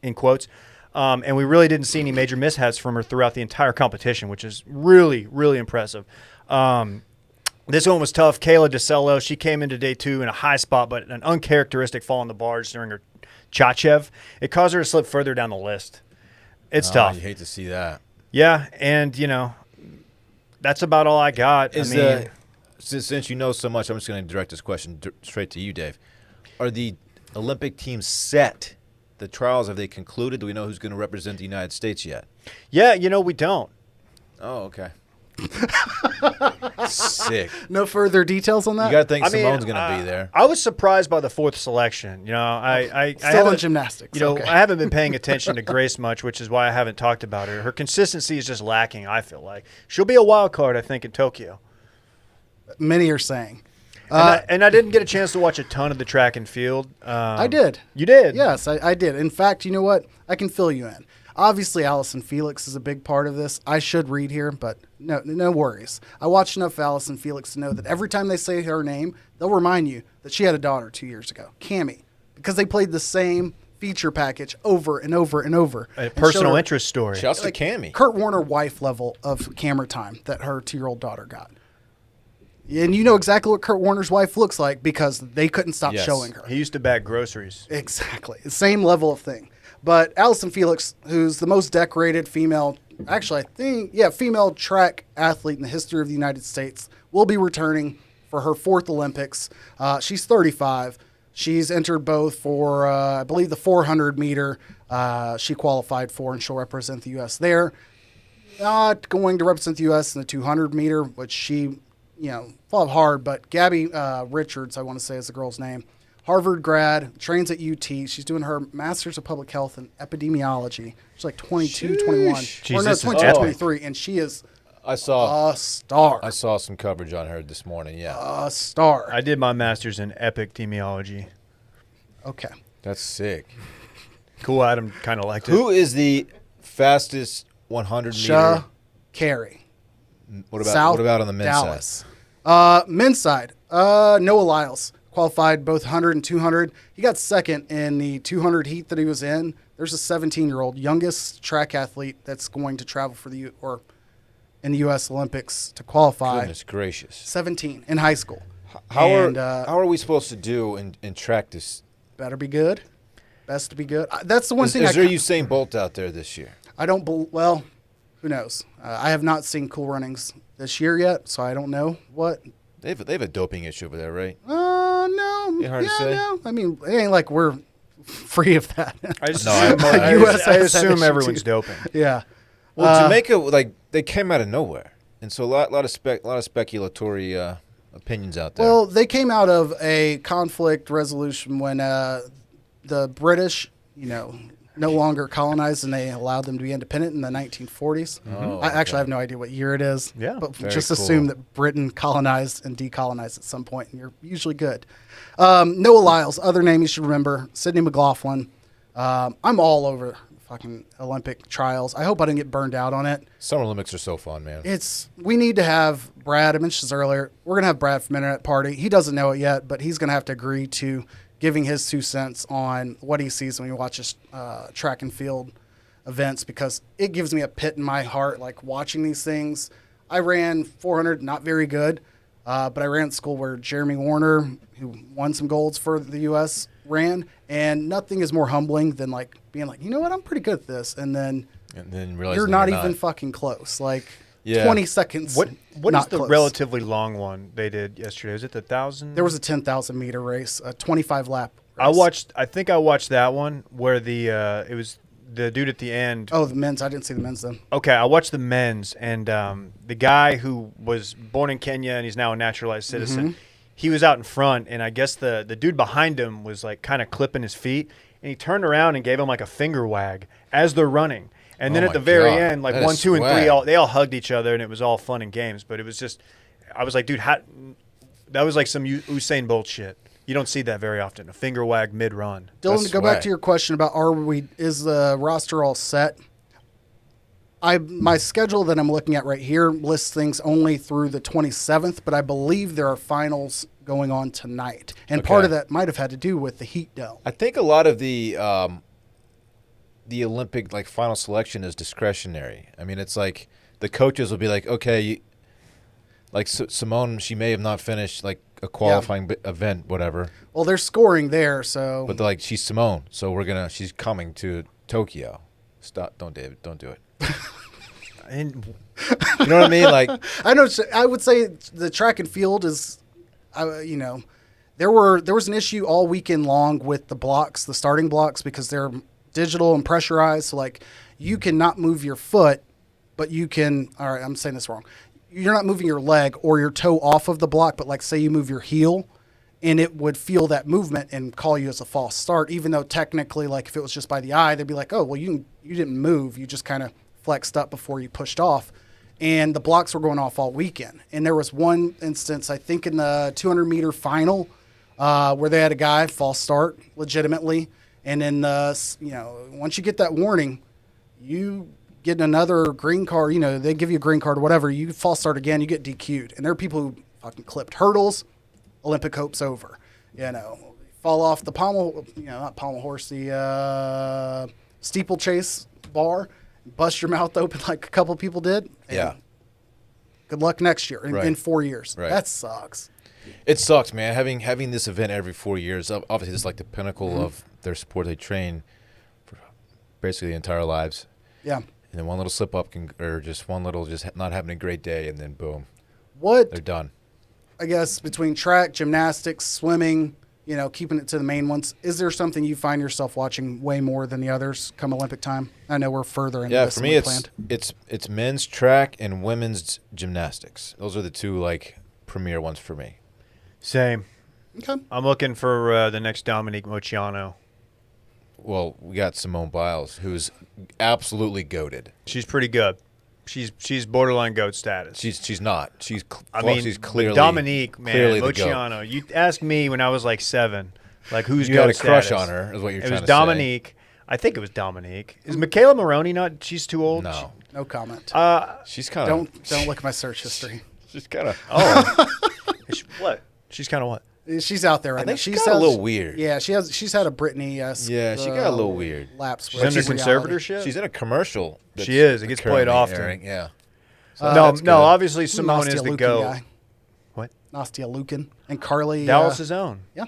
in quotes. And we really didn't see any major mishaps from her throughout the entire competition, which is really, really impressive. This one was tough. Kayla DeCello, she came into day two in a high spot, but an uncharacteristic fall on the bars during her Chachev. It caused her to slip further down the list. It's tough. You hate to see that. Yeah, and, that's about all I got. Since you know so much, I'm just going to direct this question straight to you, Dave. Are the Olympic teams set? The trials, have they concluded? Do we know who's going to represent the United States yet? Yeah, we don't. Oh, okay. Sick. No further details on that? You got to think Simone's going to be there. I was surprised by the fourth selection. I Still in gymnastics. I haven't been paying attention to Grace much, which is why I haven't talked about her. Her consistency is just lacking, I feel like. She'll be a wild card, I think, in Tokyo. Many are saying. And I didn't get a chance to watch a ton of the track and field. I did. You did? Yes, I did. In fact, you know what? I can fill you in. Obviously, Allison Felix is a big part of this. I should read here, but no worries. I watched enough of Allison Felix to know that every time they say her name, they'll remind you that she had a daughter 2 years ago, Cammie, because they played the same feature package over and over and over. A personal interest story. Shouts to Cammie. Kurt Warner wife level of camera time that her 2-year-old daughter got. And you know exactly what Kurt Warner's wife looks like because they couldn't stop showing her. He used to bag groceries. Exactly. Same level of thing. But Allison Felix, who's the most decorated female, female track athlete in the history of the United States, will be returning for her 4th Olympics. She's 35. She's entered both for, I believe, the 400 meter she qualified for, and she'll represent the U.S. there. Not going to represent the U.S. in the 200 meter, which she, fought hard. But Gabby Richards, I want to say is the girl's name, Harvard grad, trains at UT. She's doing her Master's of Public Health and Epidemiology. She's like 22, 21. Jeez, or no, 22, 23. And she is a star. I saw some coverage on her this morning, yeah. A star. I did my master's in epidemiology. Okay. That's sick. Cool, Adam kind of liked it. Who is the fastest 100 meter? Carey. What about South what about on the men's Dallas. Men's side, Noah Lyles qualified both 100 and 200. He got second in the 200 heat that he was in. There's a 17-year-old youngest track athlete that's going to travel for in the U.S. Olympics to qualify. Goodness gracious. 17 in high school. How And, are we supposed to do in track this? better be good. Best to be good. That's the one thing. Is there Usain Bolt out there this year? I don't. Well, who knows? I have not seen Cool Runnings this year yet, so I don't know what. They have a doping issue over there, right? No. Hard to say? No. I mean, it ain't like we're free of that. I just No, assume, I- US I has that assume issue everyone's too. doping. Yeah. Well, Jamaica, like they came out of nowhere, and so a lot of speculatory opinions out there. Well, they came out of a conflict resolution when the British, no longer colonized and they allowed them to be independent in the 1940s. Oh, I actually okay. have no idea what year it is. Yeah. But Very just cool. assume that Britain colonized and decolonized at some point, and you're usually good. Noah Lyles, other name you should remember, Sydney McLaughlin. I'm all over fucking Olympic trials. I hope I didn't get burned out on it. Summer Olympics are so fun, man. We need to have Brad. I mentioned this earlier. We're gonna have Brad from Internet Party. He doesn't know it yet, but he's gonna have to agree to giving his 2 cents on what he sees when he watches track and field events, because it gives me a pit in my heart, like watching these things. I ran 400, not very good, but I ran at school where Jeremy Warner, who won some golds for the U.S., ran, and nothing is more humbling than like being like, you know what, I'm pretty good at this, and then realizing you're not even fucking close. Like Yeah. 20 seconds. What not is the close. relatively long one they did yesterday? Was it the 1,000? There was a 10,000 meter race, a 25 lap race. I think I watched that one where it was the dude at the end. Oh, the men's. I didn't see the men's then. Okay, I watched the men's, and the guy who was born in Kenya and he's now a naturalized citizen, he was out in front, and I guess the dude behind him was like kind of clipping his feet, and he turned around and gave him like a finger wag as they're running. And then Oh at the my very God. end, like That 1, is 2, and 3, swag. they all hugged each other, and it was all fun and games. But it was just, I was like, dude, that was like some Usain Bolt shit. You don't see that very often. A finger wag mid-run. Dylan, That's to go back swag. to your question about is the roster all set? My schedule that I'm looking at right here lists things only through the 27th, but I believe there are finals going on tonight, and part of Okay. that might have had to do with the heat dome. I think a lot of the Olympic like final selection is discretionary. I mean, it's like the coaches will be like, okay, like Simone, she may have not finished like a qualifying event, whatever, Well, they're scoring there, so but they're like, she's Simone, so she's coming to Tokyo. Stop! Don't, David, don't do it. And You know what I mean? Like, I know. I would say the track and field is, there was an issue all weekend long with the blocks, the starting blocks, because they're digital and pressurized. So like, you cannot move your foot, but you can. All right, I'm saying this wrong. You're not moving your leg or your toe off of the block, but like say you move your heel, and it would feel that movement and call you as a false start, even though technically, like if it was just by the eye, they'd be like, oh, well, you didn't move. You just kind of flexed up before you pushed off. And the blocks were going off all weekend. And there was one instance, I think in the 200-meter final, where they had a guy false start legitimately. And then, once you get that warning, you get another green card. They give you a green card or whatever. You false start again, you get DQ'd. And there are people who fucking clipped hurdles. Olympic hope's over. Fall off the not pommel horse, the steeplechase bar, bust your mouth open like a couple people did. And yeah, good luck next year Right. in 4 years. Right. That sucks. it sucks, man. Having this event every 4 years, obviously, this is like the pinnacle of their sport. They train for basically the entire lives. Yeah. And then one little slip up or just not having a great day, and then boom, What, they're done. I guess, between track, gymnastics, swimming, keeping it to the main ones, is there something you find yourself watching way more than the others come Olympic time? I know we're further into Yeah, this for than me, we it's planned. it's men's track and women's gymnastics. Those are the two like premier ones for me. same. Okay. I'm looking for the next Dominique Moceanu. Well, we got Simone Biles, who's absolutely goated. She's pretty good. She's borderline GOAT status. She's not. She's but clearly Dominique, man, clearly the GOAT. Moceanu. You asked me when I was like 7, like who's You GOAT had a crush status? on her, is what you're It trying was to Dominique. I think it was Dominique. Is Michaela Maroney not? She's too old. No, No comment. she's kind of. Don't look at my search history. She's kind of. Oh, what? She's kind of what? She's out there right I now. think she's got a little weird. Yeah, she's had a Britney. Yeah, she got a little weird. Lapse. She's under conservatorship. She's in a commercial. that's She is. It gets played currently often. airing, Yeah. No, that's good. obviously Simone is Nastia the Lukin go. guy. What? Nastia Lukin and Carly. Dallas's own. Yeah,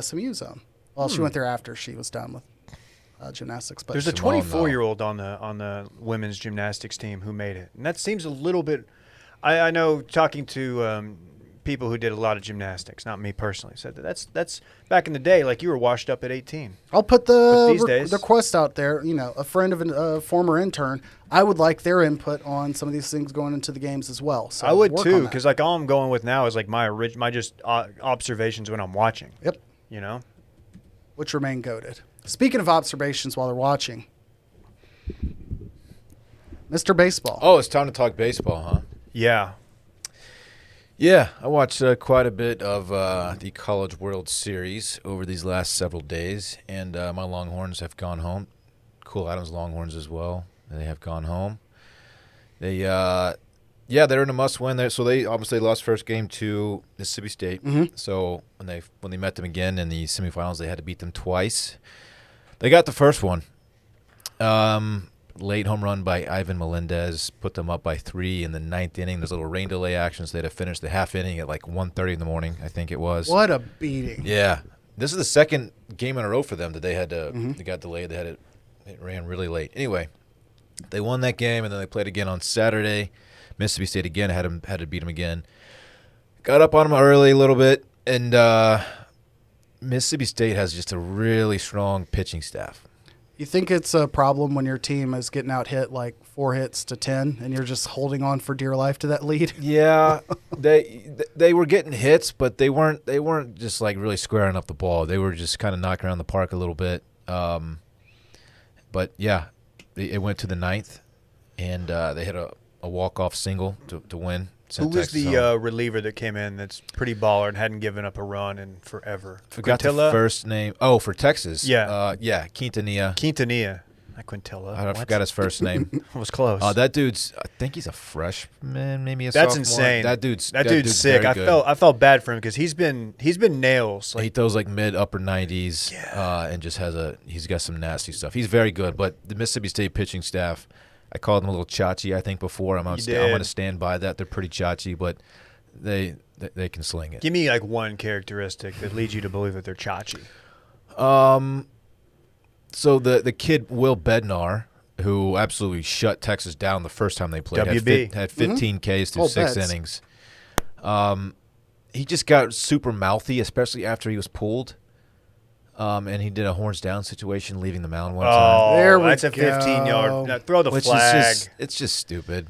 SMU zone. Well, she went there after she was done with gymnastics. But There's a Simone, 24-year-old on the women's gymnastics team who made it, and that seems a little bit. I know talking to people who did a lot of gymnastics, not me personally, said that's back in the day. Like you were washed up at 18. I'll put But these days- the request out there. You know, a friend of a former intern. I would like their input on some of these things going into the games as well. So I would work too, on that. because like all I'm going with now is like my just observations when I'm watching. Yep. You know. Which remain goated. Speaking of observations while they're watching, Mr. Baseball. Oh, it's time to talk baseball, huh? Yeah. Yeah, I watched quite a bit of the College World Series over these last several days, and my Longhorns have gone home. Cool Adams Longhorns as well. They have gone home. They, they're in a must-win there. So they obviously lost first game to Mississippi State. Mm-hmm. So when they met them again in the semifinals, they had to beat them twice. They got the first one. Late home run by Ivan Melendez put them up by 3 in the 9th inning. There's a little rain delay action, so they had to finish the half inning at like 1:30 in the morning, I think it was. What a beating. Yeah. This is the second game in a row for them that they had to they got delayed. It ran really late. Anyway, they won that game, and then they played again on Saturday. Mississippi State again had to beat them again. Got up on them early a little bit, and Mississippi State has just a really strong pitching staff. You think it's a problem when your team is getting out hit like 4 hits to 10 and you're just holding on for dear life to that lead? Yeah, they were getting hits, but they weren't just like really squaring up the ball. They were just kind of knocking around the park a little bit. But yeah, it went to the 9th, and they hit a walk-off single to win. Who was the reliever that came in that's pretty baller and hadn't given up a run in forever? Forgot Quintilla? the first name. Oh, for Texas. Yeah. Quintanilla. Quintanilla. Not Quintilla. I What? forgot his first name. I was close. That dude's. I think he's a freshman, maybe a That's sophomore. insane. That dude's sick. very good. I felt bad for him because he's been nails. He throws like mid upper 90s, and just he's got some nasty stuff. He's very good, but the Mississippi State pitching staff, I called them a little chachi, I think, before. I'm going to stand by that. They're pretty chachi, but they can sling it. Give me like one characteristic that leads you to believe that they're chachi. So the kid Will Bednar, who absolutely shut Texas down the first time they played, WB. had 15 Ks through Oh, 6 bets. innings. He just got super mouthy, especially after he was pulled. And he did a horns down situation, leaving the mound one time. Oh, There we that's a go. 15-yard. Now, throw the Which flag. it's just stupid.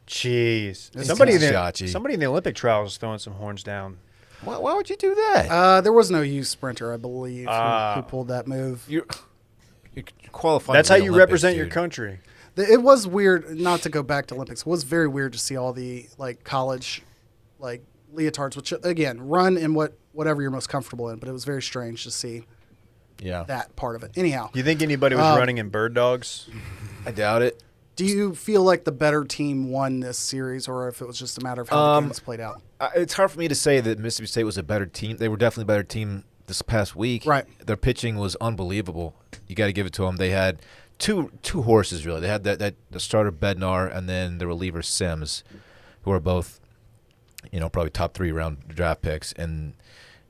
Jeez. It's Somebody chachi. in the Olympic trials is throwing some horns down. Why would you do that? There was no youth sprinter, I believe, who pulled that move. You're qualified. That's for how the you Olympics, represent your dude. country. It was weird, not to go back to Olympics. It was very weird to see all the like college like leotards, which again run in whatever you're most comfortable in. But it was very strange to see Yeah, that part of it. Anyhow, Do you think anybody was running in bird dogs? I doubt it. do you feel like the better team won this series, or if it was just a matter of how the games played out? It's hard for me to say that Mississippi State was a better team. They were definitely a better team this past week. Right. Their pitching was unbelievable. You got to give it to them. They had two horses, really. They had the starter Bednar and then the reliever Sims, who are both, probably top 3 round draft picks. And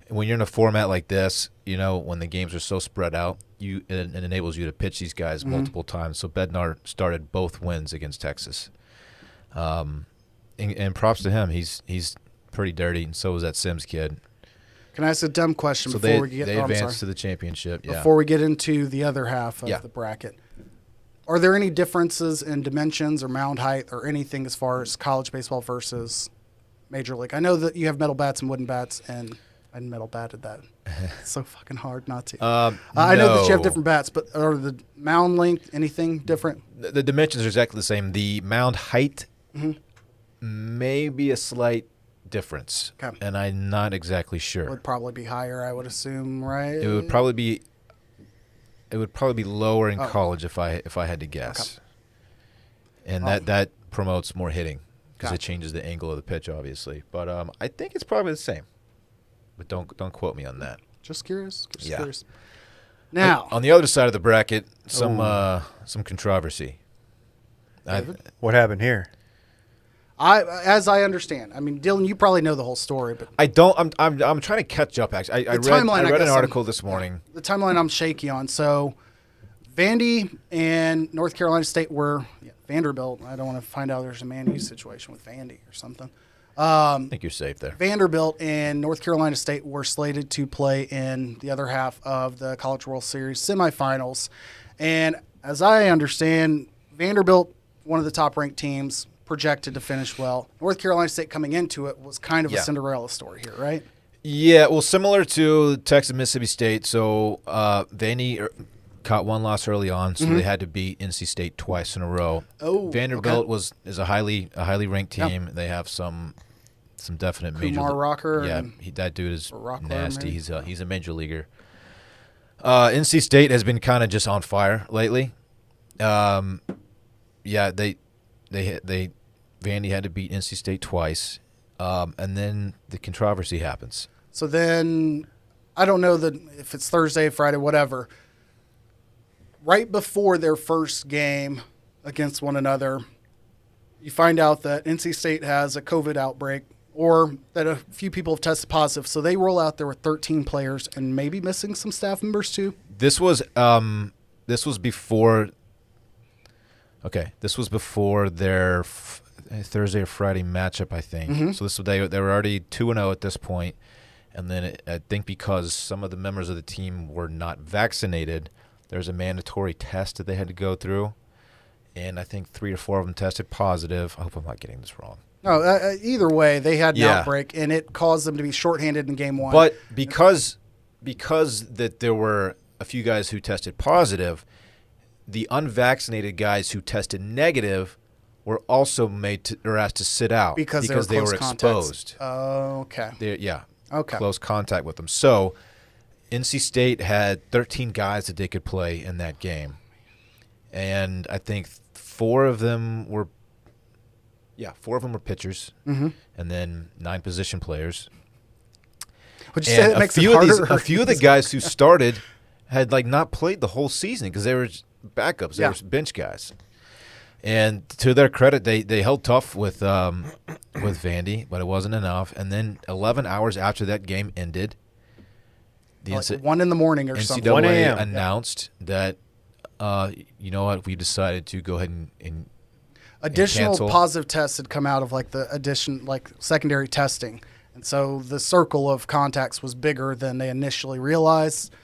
when you're in a format like this, when the games are so spread out, it enables you to pitch these guys multiple times. So Bednar started both wins against Texas. And props to him. He's pretty dirty, and so was that Sims kid. Can I ask a dumb question So before we get? they I'm advanced to sorry. the championship. Yeah. Before we get into the other half of Yeah. the bracket, are there any differences in dimensions or mound height or anything as far as college baseball versus major league? I know that you have metal bats and wooden bats, and I metal batted that. It's so fucking hard not to. I know that you have no. different bats, but are the mound length anything different? The dimensions are exactly the same. The mound height may be a slight difference, Okay. and I'm not exactly sure. Would probably be higher, I would assume, right? It would probably be It would probably be lower in college if I had to guess. Okay. And that promotes more hitting because it changes the angle of the pitch, obviously. But I think it's probably the same. But don't quote me on that. Just curious. Curious. Now, on the other side of the bracket, some controversy. What happened here? As I understand, I mean, Dillon, you probably know the whole story, but I don't. I'm trying to catch up. Actually, I read an article this morning. The timeline I'm shaky on. So, Vandy and North Carolina State were Vanderbilt. I don't want to find out there's a man use situation with Vandy or something. I think you're safe there. Vanderbilt and North Carolina State were slated to play in the other half of the College World Series semifinals, and as I understand, Vanderbilt, one of the top-ranked teams, projected to finish well. North Carolina State coming into it was kind of a Cinderella story here, right? Yeah, well, similar to Texas Mississippi State. So Vandy caught one loss early on, so they had to beat NC State twice in a row. Oh, Vanderbilt is a highly ranked team. Yep. They have some definite major. Kumar Rocker. Yeah, that dude is nasty. Maybe? He's a major leaguer. NC State has been kind of just on fire lately. Vandy had to beat NC State twice, and then the controversy happens. So then, I don't know if it's Thursday, Friday, whatever. Right before their first game against one another, you find out that NC State has a COVID outbreak, or that a few people have tested positive. So they roll out there with 13 players and maybe missing some staff members too. This was before. Okay, this was before their Thursday or Friday matchup, I think. Mm-hmm. So they were already 2-0 at this point, and then I think because some of the members of the team were not vaccinated, there's a mandatory test that they had to go through, and I think 3 or 4 of them tested positive. I hope I'm not getting this wrong. No, either way, they had an outbreak, and it caused them to be shorthanded in game one. But because that there were a few guys who tested positive, the unvaccinated guys who tested negative were also asked to sit out because they were exposed. Okay. Okay. Close contact with them. So NC State had 13 guys that they could play in that game, and I think 4 of them were pitchers, and then 9 position players. Would you say that makes it harder? A few of the guys who started had not played the whole season because they were backups. They were bench guys. And to their credit, they held tough with Vandy, but it wasn't enough. And then 11 hours after that game ended, the 1 a.m. or something. NCAA announced that, you know what, we decided to go ahead and additional cancel. Positive tests had come out of secondary testing. And so the circle of contacts was bigger than they initially realized.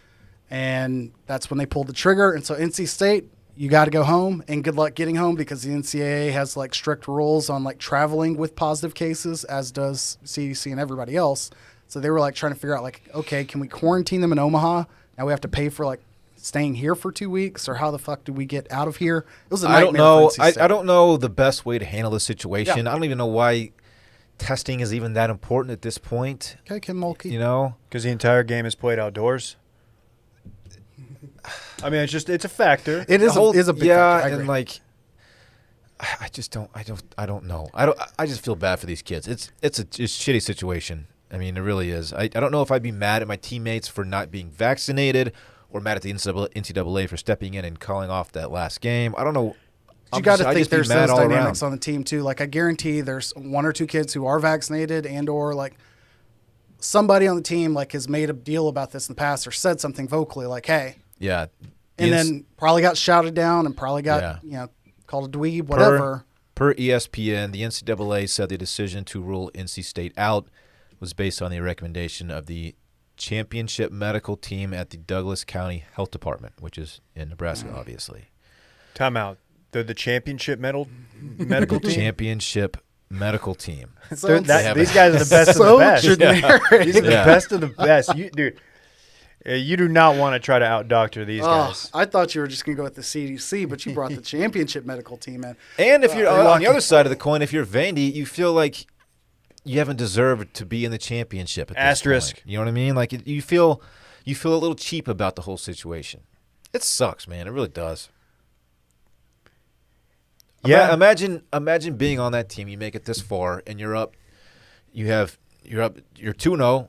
And that's when they pulled the trigger. And so NC State, you got to go home, and good luck getting home because the NCAA has strict rules on traveling with positive cases, as does CDC and everybody else. So they were trying to figure out okay, can we quarantine them in Omaha? Now we have to pay for staying here for 2 weeks, or how the fuck do we get out of here? It was a nightmare. I don't know. For NC State. I don't know the best way to handle the situation. Yeah. I don't even know why testing is even that important at this point. Okay, Kim Mulkey. Because the entire game is played outdoors. I mean, it's a factor. It is a big factor. And I don't know. I just feel bad for these kids. It's a shitty situation. I mean, it really is. I don't know if I'd be mad at my teammates for not being vaccinated, or mad at the NCAA for stepping in and calling off that last game. I don't know. You got to think there's those dynamics on the team too. I guarantee there's 1 or 2 kids who are vaccinated, or somebody on the team has made a deal about this in the past, or said something vocally hey. Yeah. And then probably got shouted down and probably got called a dweeb, whatever. Per ESPN, the NCAA said the decision to rule NC State out was based on the recommendation of the championship medical team at the Douglas County Health Department, which is in Nebraska, obviously. Time out. They're the championship medical team? Championship medical team. These guys are the best of the best. Generic. These are the best of the best. You do not want to try to out-doctor these guys. I thought you were just going to go with the CDC, but you brought the championship medical team in. And if you're on the other side of the coin, if you're Vandy, you feel like you haven't deserved to be in the championship at this Asterisk. point. You know what I mean? You feel a little cheap about the whole situation. It sucks, man. It really does. Yeah. Imagine being on that team. You make it this far, and you're up. You're 2-0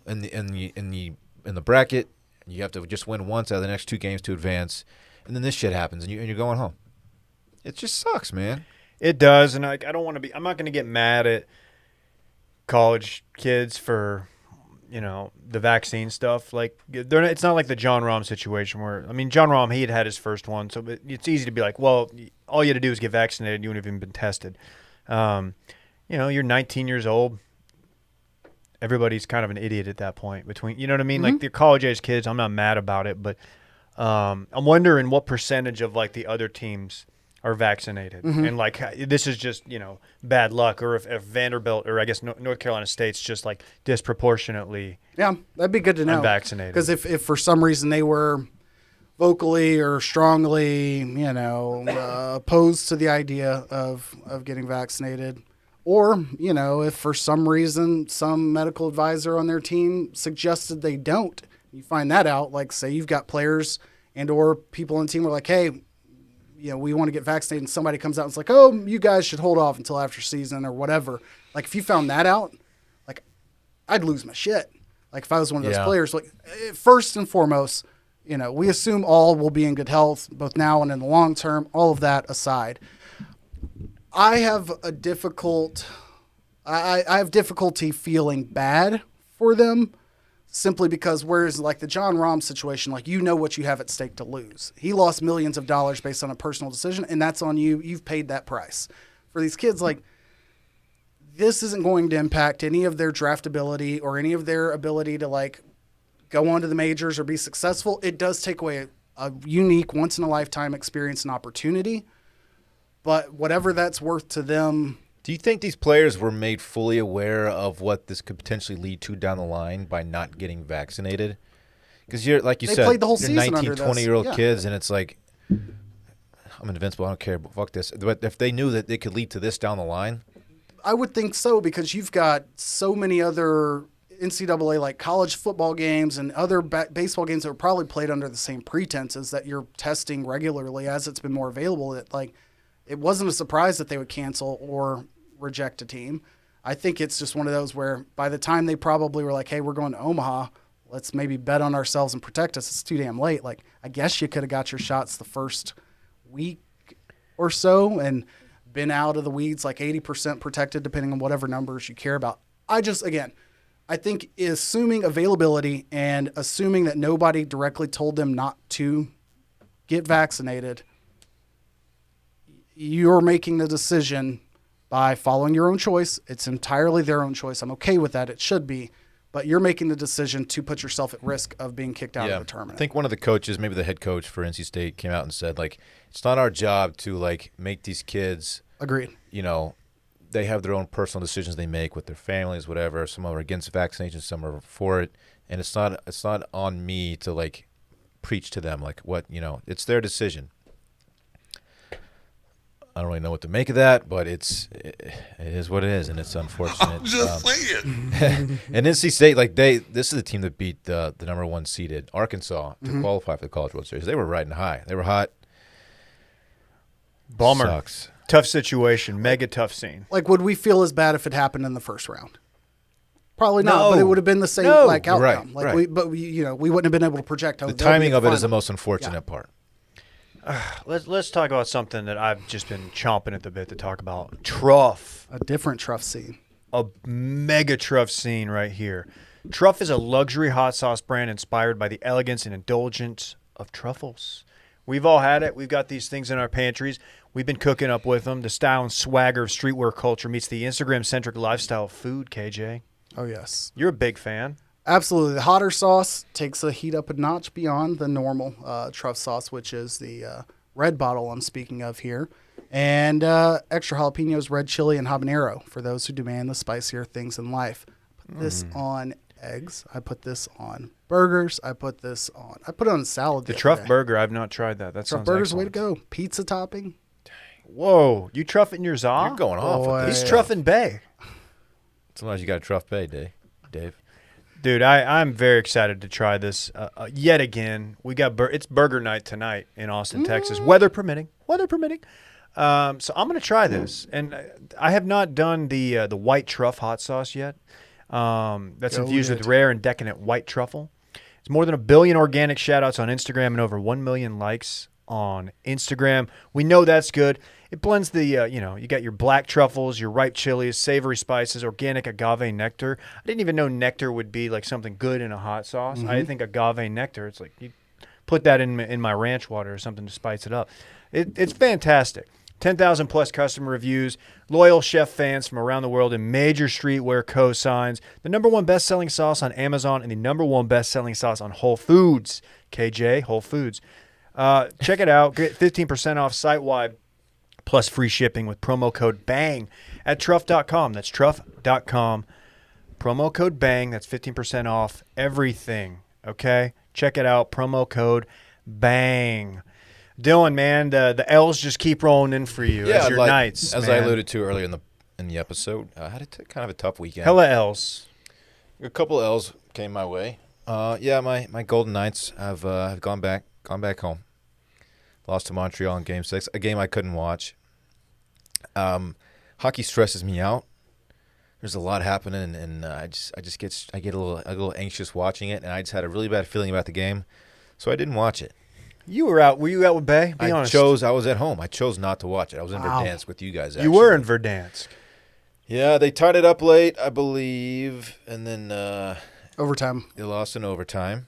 in the bracket. You have to just win once out of the next 2 games to advance, and then this shit happens, and you're going home. It just sucks, man. It does, and I don't want to be. I'm not going to get mad at college kids for, the vaccine stuff. Like, it's not like the John Rahm situation where, John Rahm, he had his first one, so it's easy to be like, well, all you had to do is get vaccinated. You wouldn't have even been tested. You're 19 years old. Everybody's kind of an idiot at that point. You know what I mean? Mm-hmm. Like, the college-age kids, I'm not mad about it, but I'm wondering what percentage of, like, the other teams are vaccinated. Mm-hmm. And, like, this is just, bad luck. Or if Vanderbilt or, I guess, North Carolina State's just, like, disproportionately Yeah, that'd be good to know. unvaccinated. Because if for some reason they were vocally or strongly, opposed to the idea of getting vaccinated, or, if for some reason some medical advisor on their team suggested they don't, you find that out, like say you've got players and or people on the team are like, hey, we want to get vaccinated, and somebody comes out and it's like, oh, you guys should hold off until after season or whatever. Like if you found that out, like I'd lose my shit. Like if I was one of those players, like first and foremost, we assume all will be in good health, both now and in the long term, all of that aside. I have difficulty feeling bad for them simply because whereas like the John Rahm situation, like what you have at stake to lose. He lost millions of dollars based on a personal decision, and that's on you. You've paid that price. For these kids, like this isn't going to impact any of their draftability or any of their ability to like go on to the majors or be successful. It does take away a unique once-in-a-lifetime experience and opportunity. But whatever that's worth to them. Do you think these players were made fully aware of what this could potentially lead to down the line by not getting vaccinated? Because you're, like you They said, played the whole you're season 19, under 20-year-old this. Yeah. kids, and it's like, I'm invincible, I don't care, but fuck this. But if they knew that it could lead to this down the line? I would think so, because you've got so many other NCAA like college football games and other baseball games that were probably played under the same pretenses that you're testing regularly as it's been more available. That like it wasn't a surprise that they would cancel or reject a team. I think it's just one of those where by the time they probably were like, hey, we're going to Omaha, let's maybe bet on ourselves and protect us. It's too damn late. Like, I guess you could have got your shots the first week or so and been out of the weeds like 80% protected, depending on whatever numbers you care about. I think assuming availability and assuming that nobody directly told them not to get vaccinated, you're making the decision by following your own choice. It's entirely their own choice. I'm okay with that. It should be. But you're making the decision to put yourself at risk of being kicked out of the tournament. I think one of the coaches, maybe the head coach for NC State, came out and said, like, it's not our job to, like, make these kids. Agreed. They have their own personal decisions they make with their families, whatever. Some are against vaccinations, some are for it. And it's not on me to, like, preach to them, like, it's their decision. I don't really know what to make of that, but it is what it is, and it's unfortunate. I'm just saying. And NC State, like this is the team that beat the number 1 seeded Arkansas to qualify for the College World Series. They were riding high. They were hot. Bummer. Sucks. Tough situation. Mega tough scene. Like, would we feel as bad if it happened in the first round? Probably not, No. but it would have been the same No. outcome. Right, Like right. we wouldn't have been able to project how The they'll be timing at of the it is the final. most unfortunate part. Let's talk about something that I've just been chomping at the bit to talk about. Truff. A different Truff scene. A mega Truff scene right here. Truff is a luxury hot sauce brand inspired by the elegance and indulgence of truffles. We've all had it. We've got these things in our pantries. We've been cooking up with them. The style and swagger of streetwear culture meets the Instagram-centric lifestyle of food, KJ. Oh, yes. You're a big fan. Absolutely. The hotter sauce takes the heat up a notch beyond the normal Truff sauce, which is the red bottle I'm speaking of here. And extra jalapenos, red chili, and habanero for those who demand the spicier things in life. I put this on eggs. I put this on burgers. I put it on salad. The other Truff day. burger, I've not tried that. That Truff sounds burger's the way to excellent. go. Pizza topping. Whoa, you truffing your za? You're going off Boy. with He's this. truffing Bay. Sometimes you got to truff pay, Dave. Dude, I'm very excited to try this yet again. We got it's burger night tonight in Austin, Texas, weather permitting. So I'm going to try this, and I have not done the white truff hot sauce yet. That's infused with rare and decadent white truffle. It's more than 1 billion organic shout-outs on Instagram and over 1 million likes on Instagram. We know that's good. It blends the, you got your black truffles, your ripe chilies, savory spices, organic agave nectar. I didn't even know nectar would be like something good in a hot sauce. Mm-hmm. I think agave nectar, it's like you put that in my ranch water or something to spice it up. It's fantastic. 10,000 plus customer reviews, loyal chef fans from around the world, and major streetwear co-signs. The #1 best-selling sauce on Amazon and the #1 best-selling sauce on Whole Foods. KJ, Whole Foods. Check it out. Get 15% off site-wide plus free shipping with promo code BANG at truff.com. That's truff.com. Promo code BANG. That's 15% off everything. Okay? Check it out. Promo code BANG. Dillon, man, the L's just keep rolling in for you as your nights. As man. I alluded to earlier in the episode, I had kind of a tough weekend. Hella L's. A couple of L's came my way. My Golden Knights have gone back home. Lost to Montreal in Game 6, a game I couldn't watch. Hockey stresses me out. There's a lot happening, and I get a little anxious watching it, and I just had a really bad feeling about the game, so I didn't watch it. You were out. Were you out with Bay? Be honest. I was at home. I chose not to watch it. I was in Verdansk with you guys. Actually. You were in Verdansk. Yeah, they tied it up late, I believe, and then Overtime. They lost in overtime.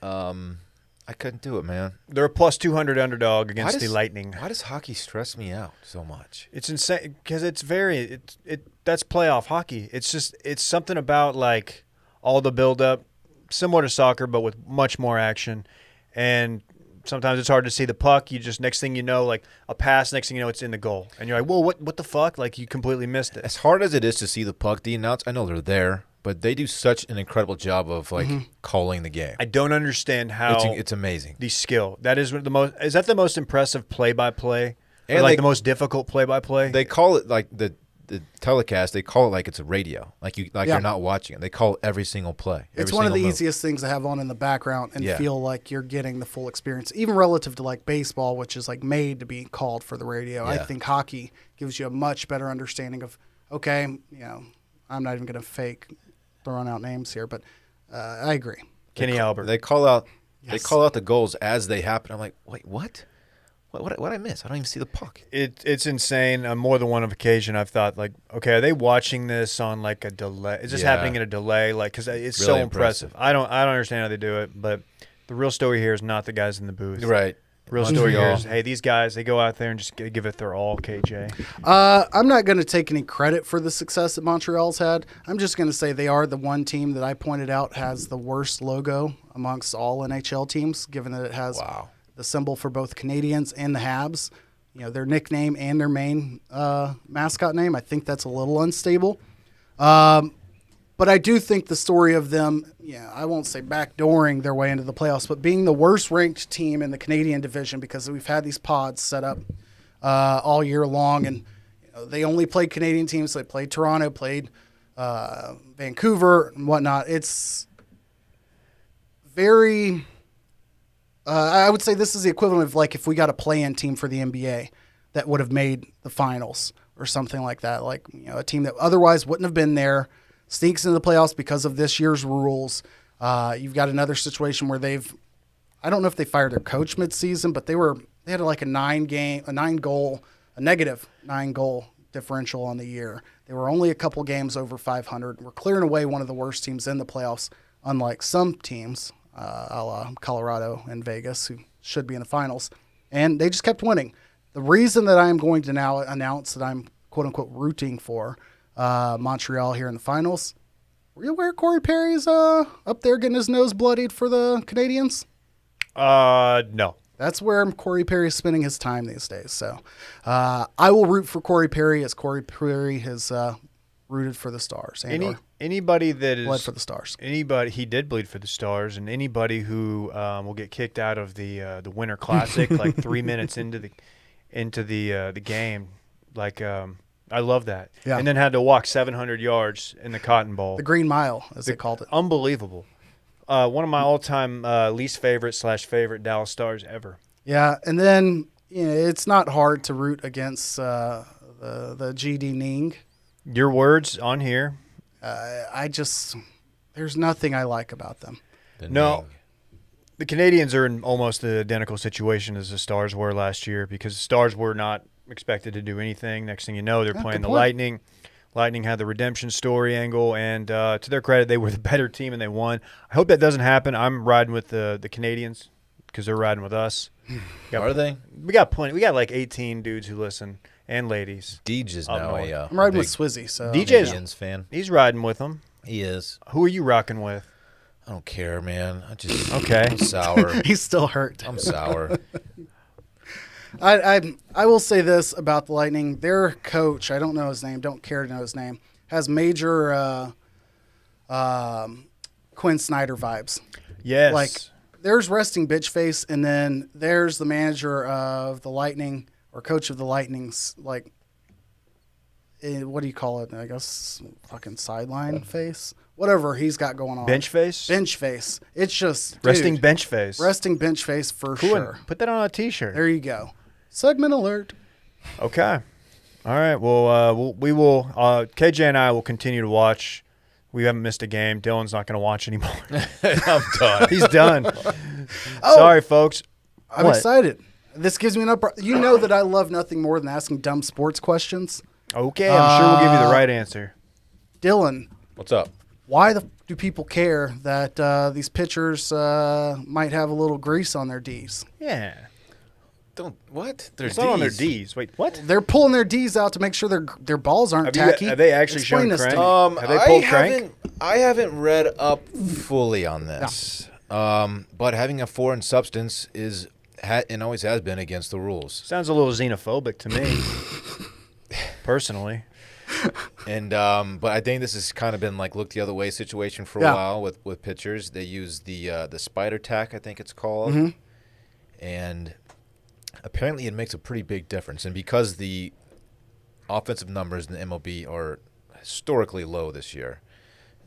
I couldn't do it, man. They're a plus 200 underdog against the Lightning. Why does hockey stress me out so much? It's insane because it's that's playoff hockey. It's something about like all the buildup, similar to soccer, but with much more action. And sometimes it's hard to see the puck. You just next thing you know, like a pass. Next thing you know, it's in the goal, and you're like, "Whoa, what the fuck?" Like you completely missed it. As hard as it is to see the puck, the announce, I know they're there, but they do such an incredible job of like calling the game. I don't understand how it's amazing. The skill that is the most. Is that the most impressive play-by-play, and or like the most difficult play-by-play? They call it like the telecast. They call it like it's a radio, you're not watching it. They call it every single play. It's one of the easiest things to have on in the background and feel like you're getting the full experience, even relative to like baseball, which is like made to be called for the radio. Yeah. I think hockey gives you a much better understanding of, okay, I'm not even going to fake throwing out names here, but I agree. Kenny Albert. They call out the goals as they happen. I'm like, wait, what? What did I miss? I don't even see the puck. It's insane. On more than one occasion, I've thought, like, okay, are they watching this on, like, a delay? Is this happening in a delay? Like, because it's really so impressive. I don't understand how they do it, but the real story here is not the guys in the booth. Right. Real story here is, hey, these guys, they go out there and just give it their all, KJ. I'm not going to take any credit for the success that Montreal's had. I'm just going to say they are the one team that I pointed out has the worst logo amongst all NHL teams, given that it has the symbol for both Canadians and the Habs. Their nickname and their main mascot name. I think that's a little unstable. But I do think the story of them, I won't say backdooring their way into the playoffs, but being the worst ranked team in the Canadian division, because we've had these pods set up all year long, and they only played Canadian teams. They played Toronto, played Vancouver, and whatnot. It's very... I would say this is the equivalent of like if we got a play-in team for the NBA that would have made the finals or something like that. Like, a team that otherwise wouldn't have been there, sneaks into the playoffs because of this year's rules. You've got another situation where I don't know if they fired their coach midseason, but they had like a negative 9-goal differential on the year. They were only a couple games over 500. We're clearing away one of the worst teams in the playoffs, unlike some teams, a la Colorado and Vegas, who should be in the finals. And they just kept winning. The reason that I'm going to now announce that I'm quote-unquote rooting for Montreal here in the finals, were you aware Corey Perry's up there getting his nose bloodied for the Canadians? No. That's where Corey Perry is spending his time these days. So I will root for Corey Perry as Corey Perry has rooted for the Stars. Anybody that is bled for the Stars. He did bleed for the Stars, and anybody who will get kicked out of the Winter Classic like 3 minutes into the game, like I love that. Yeah. And then had to walk 700 yards in the Cotton Bowl. The Green Mile, as they called it. Unbelievable. One of my all-time least favorite Dallas Stars ever. Yeah, and then it's not hard to root against the GD Ning. Your words on here. There's nothing I like about them. No. The Canadians are in almost the identical situation as the Stars were last year because the Stars were not expected to do anything. Next thing you know, they're playing the Lightning. Lightning had the redemption story angle, and to their credit, they were the better team and they won. I hope that doesn't happen. I'm riding with the Canadians because they're riding with us. Are they? We got plenty. We got like 18 dudes who listen and ladies. Deej is now I'm riding with Swizzy. So DJ's fan. He's riding with them. He is. Who are you rocking with? I don't care, man. Okay. I'm sour. He's still hurt. I'm sour. I will say this about the Lightning. Their coach, I don't know his name, don't care to know his name, has major Quinn Snyder vibes. Yes. Like, there's resting bitch face, and then there's the manager of the Lightning or coach of the Lightning's, like, what do you call it? I guess fucking sideline face. Whatever he's got going on. Bench face? Bench face. It's just Resting bench face. Resting bench face for Cool. sure. Put that on a T-shirt. There you go. Segment alert. Okay. All right. Well, we will. KJ and I will continue to watch. We haven't missed a game. Dillon's not going to watch anymore. I'm done. He's done. Oh, Sorry, folks. I'm excited. This gives me an up. You know that I love nothing more than asking dumb sports questions. Okay, I'm sure we'll give you the right answer. Dylan, What's up? why do people care that these pitchers might have a little grease on their Ds? Yeah. What? It's not on their Ds. Wait, what? They're pulling their Ds out to make sure their balls aren't tacky. Have they actually Explain shown this to crank? me. Have they pulled crank? I haven't read up fully on this. But having a foreign substance is and always has been against the rules. Sounds a little xenophobic to me, personally. And but I think this has kind of been like look the other way situation for a while with pitchers. They use the spider tack, I think it's called, and apparently it makes a pretty big difference. And because the offensive numbers in the MLB are historically low this year,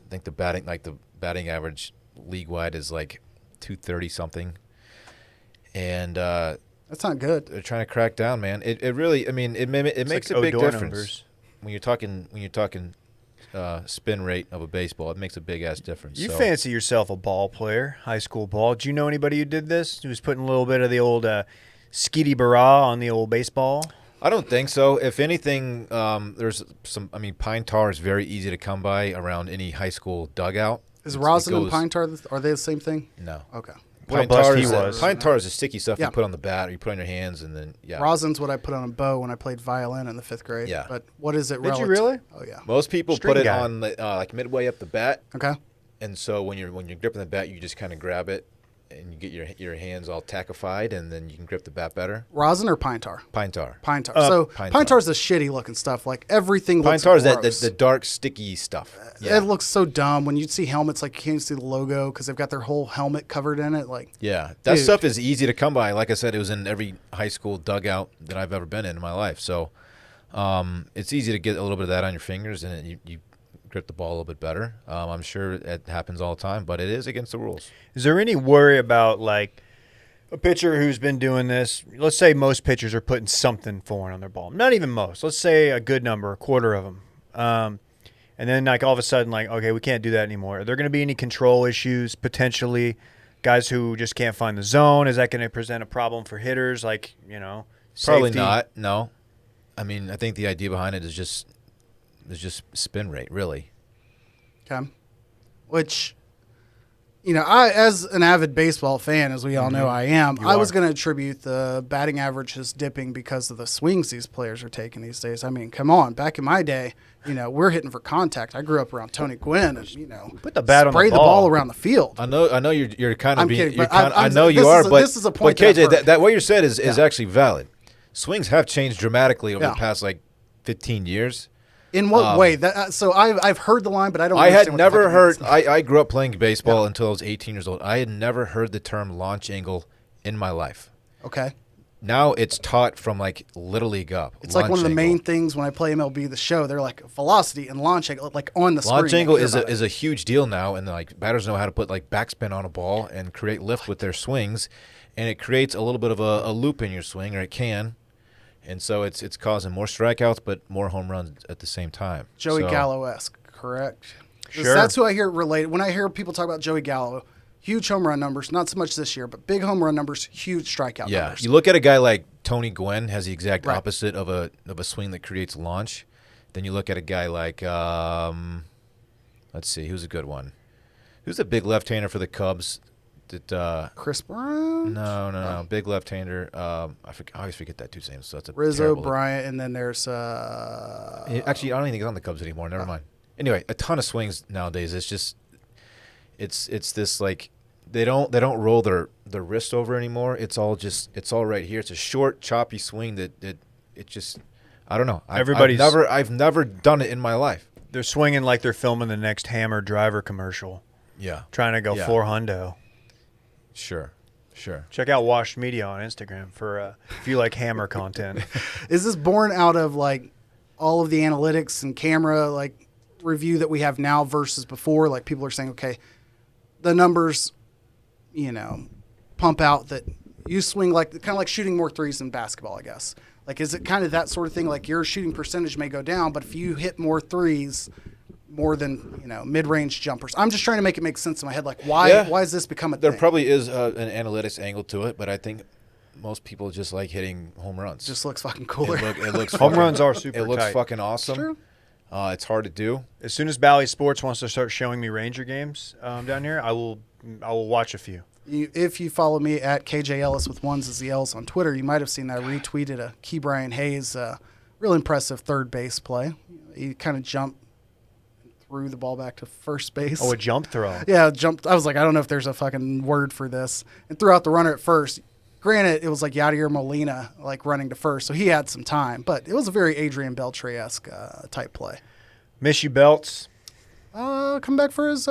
I think the batting average league wide is like 230 something, and That's not good. they're trying to crack down, man. It really, I mean, it makes like a big Odor difference. numbers. When you're talking spin rate of a baseball, it makes a big ass difference. You So, fancy yourself a ball player, high school ball. Do you know anybody who did this? Who was putting a little bit of the old skitty bara on the old baseball? I don't think so. If anything, there's some. I mean, pine tar is very easy to come by around any high school dugout. Is It rosin and goes- pine tar, are they the same thing? No. Okay. What a Pine bust tar he is was. Pine tar is a sticky stuff Yeah. you put on the bat or you put on your hands, and then Rosin's what I put on a bow when I played violin in the 5th grade. Yeah. But what is it? Did you relative- really? Oh, yeah. Most people String put it guy. on like midway up the bat, Okay. and so when you're gripping the bat, you just kind of grab it, and you get your hands all tackified, and then you can grip the bat better. Rosin or pine tar? Pine tar. Pine tar. So pine pine tar. tar is the shitty looking stuff. Like everything Pine looks tar is gross. the dark sticky stuff. Yeah. It looks so dumb when you see helmets. Like you can't see the logo because they've got their whole helmet covered in it. Like Yeah, that Dude. stuff is easy to come by. Like I said, it was in every high school dugout that I've ever been in my life. So it's easy to get a little bit of that on your fingers, and you grip the ball a little bit better. I'm sure it happens all the time, but it is against the rules. Is there any worry about like a pitcher who's been doing this? Let's say most pitchers are putting something foreign on their ball. Not even most. Let's say a good number, a quarter of them. And then like all of a sudden, like, okay, we can't do that anymore. Are there going to be any control issues potentially? Guys who just can't find the zone? Is that going to present a problem for hitters? Like, Probably safety? not. No, I mean I think the idea behind it is just spin rate, really. okay, which I as an avid baseball fan, as we all know I am, I was going to attribute the batting average just dipping because of the swings these players are taking these days. I mean, come on, back in my day, we're hitting for contact. I grew up around Tony Gwynn, and Put the bat on the spray the ball. ball around the field. I know you're kind of I'm being. kidding, You're but kind I'm- I know you this are, is a- but this is a point But that I've KJ, heard. that what you said is actually valid. Swings have changed dramatically over Yeah. the past like 15 years. In what way? So I've heard the line, but I don't. I had understand what the never fuck it heard. means. I grew up playing baseball until I was 18 years old. I had never heard the term launch angle in my life. Okay. now it's taught from like Little League up. It's like one of the Launch main angle. things when I play MLB The Show. They're like velocity and launch angle, like on the screen. Launch angle I hear is about it. a huge deal now, and like batters know how to put like backspin on a ball and create lift with their swings, and it creates a little bit of a loop in your swing, or it can, and so it's causing more strikeouts but more home runs at the same time. Joey So- Gallo-esque, correct? 'Cause Sure. That's who I hear related. When I hear people talk about Joey Gallo, huge home run numbers, not so much this year, but big home run numbers, huge strikeout Yeah, numbers. you look at a guy like Tony Gwynn has the exact Right. opposite of a swing that creates launch. Then you look at a guy like let's see, who's a good one? Who's a big left-hander for the Cubs? That Chris Brown? no, big left-hander. I always forget that dude's name. So that's a Rizzo, terrible- Bryant, and then there's Actually, I don't even think he's on the Cubs anymore. Never mind. Anyway, a ton of swings nowadays. It's just, it's this like they don't roll their wrist over anymore. It's all right here. It's a short, choppy swing that it just, I don't know. I've never done it in my life. They're swinging like they're filming the next Hammer driver commercial, Yeah, trying to go Yeah. 400. sure. Check out Washed Media on Instagram for if you like Hammer content. is this born out of like all of the analytics and camera like review that we have now versus before? Like people are saying, okay, the numbers, pump out that you swing like kind of like shooting more threes in basketball, I guess. Like, is it kind of that sort of thing? Like your shooting percentage may go down, but if you hit more threes, more than mid-range jumpers. I'm just trying to make it make sense in my head. Like, why has this become a There thing? probably is an analytics angle to it, but I think most people just like hitting home runs. Just looks fucking cooler. It looks Home fucking- runs are super It looks tight. fucking awesome. True. It's hard to do. As soon as Bally Sports wants to start showing me Ranger games down here, I will watch a few. If you follow me at KJ Ellis with ones as the L's on Twitter, you might have seen that I retweeted a Key Brian Hayes real impressive third base play. He kind of jumped, threw the ball back to first base. Oh, a jump throw. Yeah, jumped. I was like, I don't know if there's a fucking word for this. And threw out the runner at first. Granted, it was like Yadier Molina like running to first, so he had some time. But it was a very Adrian Beltre-esque type play. Miss you, Belts. Come back for his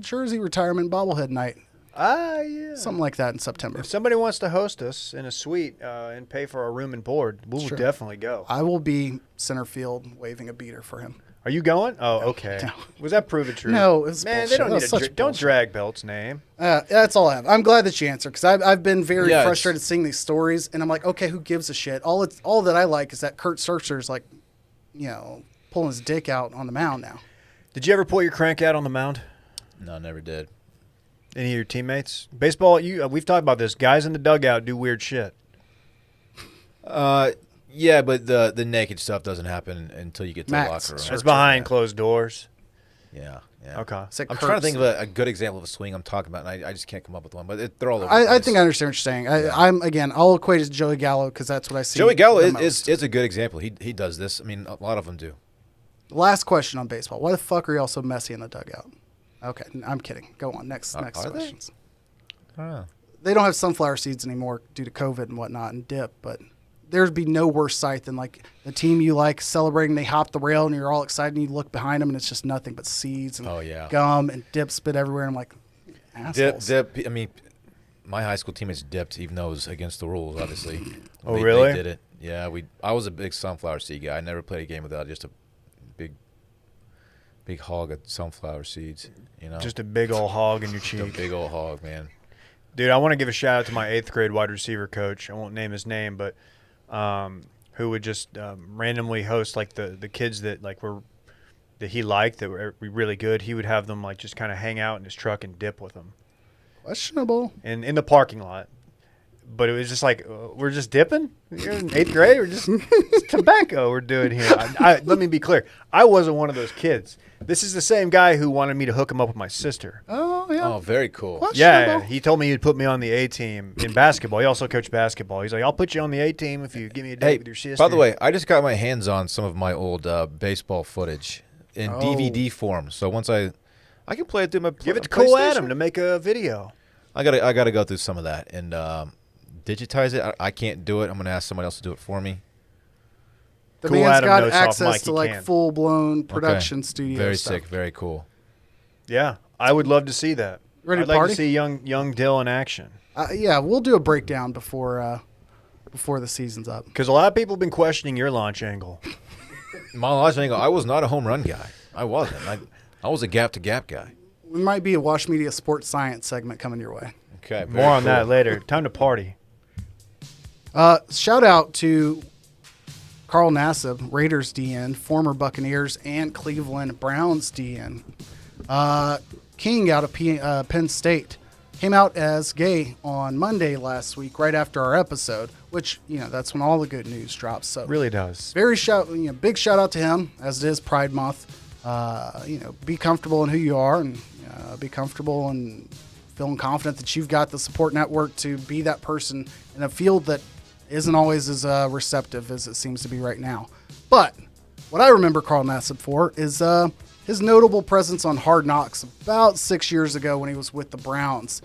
jersey retirement bobblehead night. Yeah. Something like that in September. If somebody wants to host us in a suite and pay for our room and board, we'll Sure. definitely go. I will be center field waving a beater for him. Are you going? Oh, okay. No. Was that proven true? No, it's man. bullshit. They don't That need was to. such Don't bullshit. drag Belt's name. That's all I have. I'm glad that you answered because I've been very Yeah, it's- frustrated seeing these stories, and I'm like, okay, who gives a shit? All that I like is that Kurt Schertzer's like, pulling his dick out on the mound now. Did you ever pull your crank out on the mound? No, never did. Any of your teammates? Baseball. We've talked about this. Guys in the dugout do weird shit. Yeah, but the naked stuff doesn't happen until you get to Max. the locker room. It's behind closed doors. Yeah. Okay. It's like I'm trying to think Kurt's- of a good example of a swing I'm talking about, and I just can't come up with one. But they're all over. I the place. think I understand what you're saying. I'll equate it to Joey Gallo because that's what I see. Joey Gallo the is most. a good example. He does this. I mean, a lot of them do. Last question on baseball. Why the fuck are y'all so messy in the dugout? Okay, I'm kidding. Go on. Next Are they? questions. I don't know. They don't have sunflower seeds anymore due to COVID and whatnot and dip, but there'd be no worse sight than like the team you like celebrating, they hop the rail and you're all excited and you look behind them and it's just nothing but seeds and gum and dip spit everywhere. And I'm like, assholes. Dip. I mean, my high school teammates dipped, even though it was against the rules. Obviously. Oh, They really? did it. Yeah. I was a big sunflower seed guy. I never played a game without just a big hog of sunflower seeds. Just a big old hog in your Just a cheek. big old hog, man. Dude, I want to give a shout out to my 8th grade wide receiver coach. I won't name his name, but who would just randomly host like the kids that like were that he liked that were really good. He would have them like just kind of hang out in his truck and dip with them Questionable. in the parking lot. But it was just like we're just dipping. You're in 8th grade. We're just it's tobacco we're doing here. Let me be clear. I wasn't one of those kids. This is the same guy who wanted me to hook him up with my sister. Oh, yeah. Oh, very cool. Questionable. Yeah, he told me he'd put me on the A team in basketball. He also coached basketball. He's like, I'll put you on the A team if you give me a date Hey, with your sister. by the way, I just got my hands on some of my old baseball footage in Oh. DVD form. So once I can play it through my give it to PlayStation. Cool Adam to make a video. I gotta go through some of that and digitize it. I can't do it. I'm gonna ask somebody else to do it for me. The Cool man's Adam got knows off access mic to he like can. full blown production Okay. studio Very stuff. sick. Very cool. Yeah, I would love to see that. Ready I'd to like party? to see young Dillon in action. Yeah, we'll do a breakdown before before the season's up. Because a lot of people have been questioning your launch angle. My last angle, I was not a home run guy. I wasn't. I was a gap-to-gap guy. We might be a Wash Media Sports Science segment coming your way. Okay. More on that later. Time to party. Shout out to Carl Nassib, Raiders DN, former Buccaneers, and Cleveland Browns DN. King out of Penn State came out as gay on Monday last week, right after our episode, which, that's when all the good news drops. So Really does. big shout out to him, as it is Pride Month. Be comfortable in who you are, and be comfortable and feeling confident that you've got the support network to be that person in a field that isn't always as receptive as it seems to be right now. But what I remember Carl Nassib for is his notable presence on Hard Knocks about 6 years ago when he was with the Browns,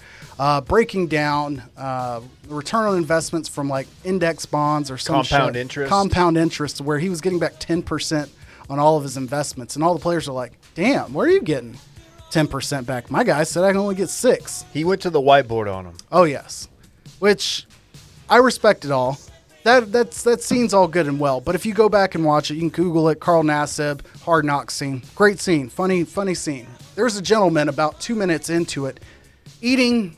breaking down the return on investments from like index bonds or some Compound interest. Compound interest, where he was getting back 10% on all of his investments. And all the players are like, damn, where are you getting 10% back? My guy said I can only get 6. He went to the whiteboard on him. Oh, yes. Which I respect it all. That scene's all good and well. But if you go back and watch it, you can Google it, Carl Nassib, Hard Knocks scene. Great scene. Funny scene. There's a gentleman about 2 minutes into it eating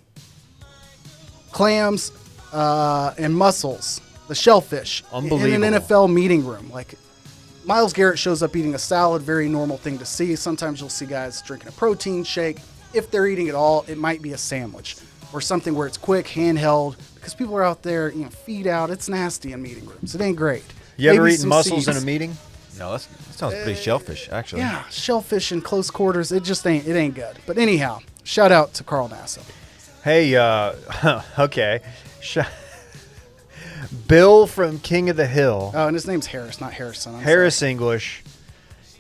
clams and mussels, the shellfish, in an Unbelievable. NFL meeting room. Like, Myles Garrett shows up eating a salad, very normal thing to see. Sometimes you'll see guys drinking a protein shake. If they're eating it all, it might be a sandwich or something where it's quick, handheld, because people are out there, feed out. It's nasty in meeting rooms. It ain't great. You ever Maybe eaten some mussels seeds. in a meeting? No, that sounds pretty shellfish, actually. Yeah, shellfish in close quarters. It just ain't good. But anyhow, shout out to Carl Nassib. Hey, okay. Bill from King of the Hill. Oh, and his name's Harris, not Harrison. I'm Harris English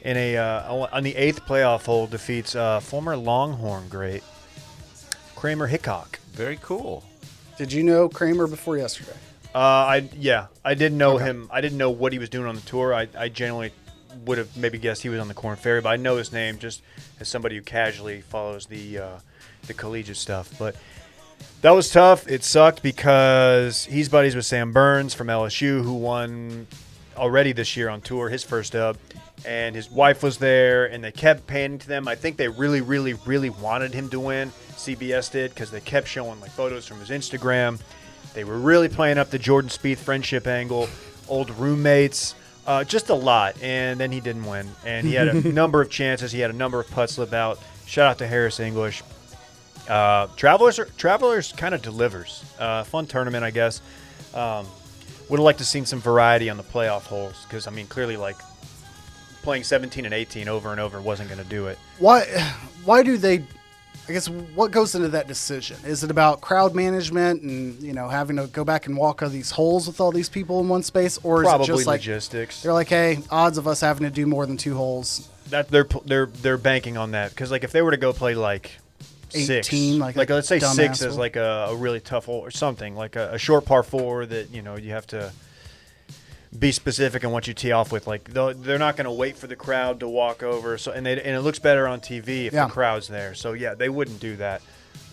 in on the 8th playoff hole defeats former Longhorn great Kramer Hickok. Very cool. sorry. Did you know Kramer before yesterday? I didn't know him. I didn't know what he was doing on the tour. I generally would have maybe guessed he was on the Corn Ferry, but I know his name just as somebody who casually follows the collegiate stuff. But that was tough. It sucked because he's buddies with Sam Burns from LSU, who won already this year on tour, his first dub. And his wife was there, and they kept panning to them. I think they really, really, really wanted him to win. CBS did, because they kept showing like photos from his Instagram. They were really playing up the Jordan Spieth friendship angle, old roommates, just a lot. And then he didn't win. And he had a number of chances. He had a number of putts slip out. Shout out to Harris English. Travelers kind of delivers. Fun tournament, I guess. Would have liked to seen some variety on the playoff holes because, clearly, playing 17 and 18 over and over wasn't going to do it. Why do they? I guess what goes into that decision? Is it about crowd management and having to go back and walk all these holes with all these people in one space, or is Probably it just like logistics. they're like, hey, odds of us having to do more than 2 holes? That they're banking on that because if they were to go play 6, 18, like a let's say 6 dumbass is hole. a really tough hole or something like a short par 4 that you have to be specific on what you tee off with. They're not going to wait for the crowd to walk over. So and it looks better on TV if the crowd's there. So yeah, they wouldn't do that.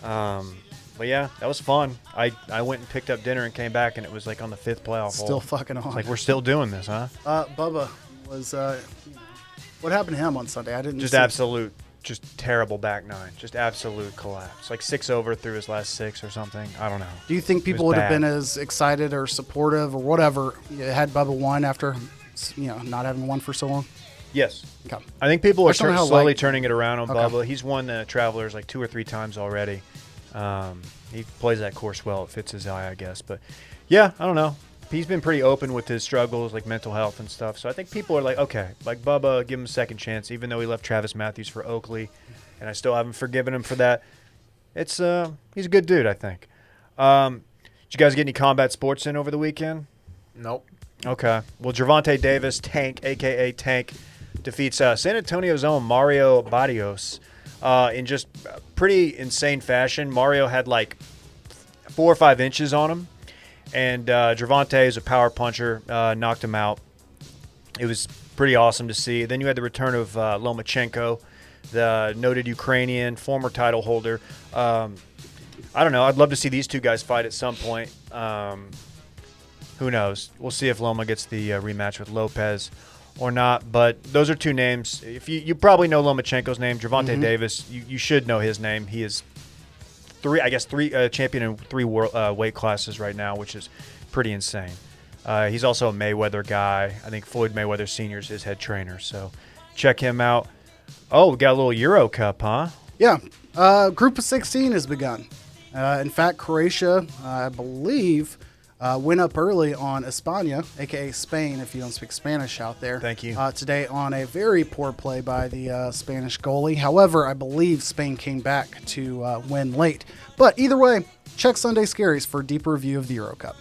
But yeah, that was fun. I went and picked up dinner and came back and it was on the 5th playoff Still hole. fucking on. We're still doing this, huh? Bubba was. What happened to him on Sunday? I didn't. Just see. absolute, just terrible back 9. Just absolute collapse. 6 over through his last 6 or something. I don't know. Do you think people was would have bad. been as excited or supportive or whatever had Bubba won after, not having won for so long? Yes. Okay. I think people are just don't know how slowly light- turning it around on Okay. Bubba. He's won the Travelers 2 or 3 times already. He plays that course well. It fits his eye, I guess. But, yeah, I don't know. He's been pretty open with his struggles, mental health and stuff. So I think people are okay, Bubba, give him a second chance, even though he left Travis Matthews for Oakley. And I still haven't forgiven him for that. He's a good dude, I think. Did you guys get any combat sports in over the weekend? Nope. Okay. Well, Gervonta Davis, Tank, a.k.a. Tank, defeats San Antonio's own Mario Barrios in just pretty insane fashion. Mario had 4 or 5 inches on him, and Gervonta is a power puncher, knocked him out. It was pretty awesome to see. Then you had the return of Lomachenko, the noted Ukrainian former title holder. I don't know. I'd love to see these two guys fight at some point. who knows? We'll see if Loma gets the rematch with Lopez or not. But those are two names. If you probably know Lomachenko's name, Gervonta Davis. You should know his name. He is three champion in 3 weight classes right now, which is pretty insane. He's also a Mayweather guy. I think Floyd Mayweather Sr. is his head trainer. So check him out. Oh, we got a little Euro Cup, huh? Yeah. Group of 16 has begun. In fact, Croatia, I believe, went up early on España, a.k.a. Spain, if you don't speak Spanish out there. Thank you. Today on a very poor play by the Spanish goalie. However, I believe Spain came back to win late. But either way, check Sunday Scaries for a deeper review of the Euro Cup.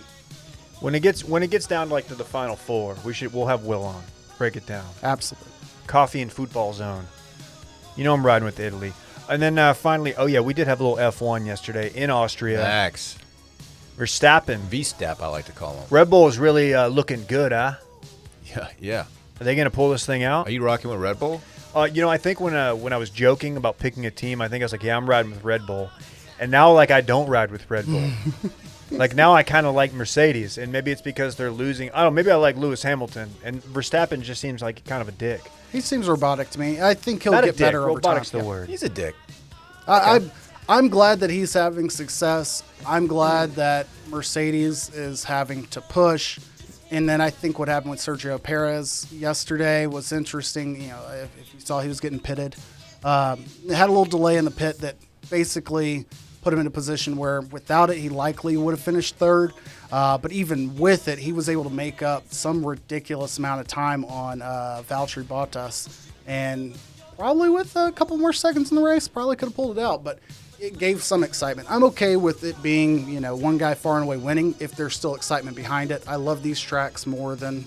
When it gets down to the Final Four, we'll have Will on. Break it down. Absolutely. Coffee and football zone. You know I'm riding with Italy. And then finally, we did have a little F1 yesterday in Austria. Max. Verstappen. V-Step, I like to call him. Red Bull is really looking good, huh? Yeah. Are they going to pull this thing out? Are you rocking with Red Bull? I think when I was joking about picking a team, I think I was like, yeah, I'm riding with Red Bull. And now, I don't ride with Red Bull. Now I kind of like Mercedes, and maybe it's because they're losing. I don't know, maybe I like Lewis Hamilton, and Verstappen just seems like kind of a dick. He seems robotic to me. I think he'll Not get a dick. better over time. Robotic's the word. He's a dick. I'm glad that he's having success. I'm glad that Mercedes is having to push. And then I think what happened with Sergio Perez yesterday was interesting. If you saw he was getting pitted. It had a little delay in the pit that basically put him in a position where without it, he likely would have finished third. But even with it, he was able to make up some ridiculous amount of time on Valtteri Bottas. And probably with a couple more seconds in the race, probably could have pulled it out. But it gave some excitement. I'm okay with it being, one guy far and away winning if there's still excitement behind it. I love these tracks more than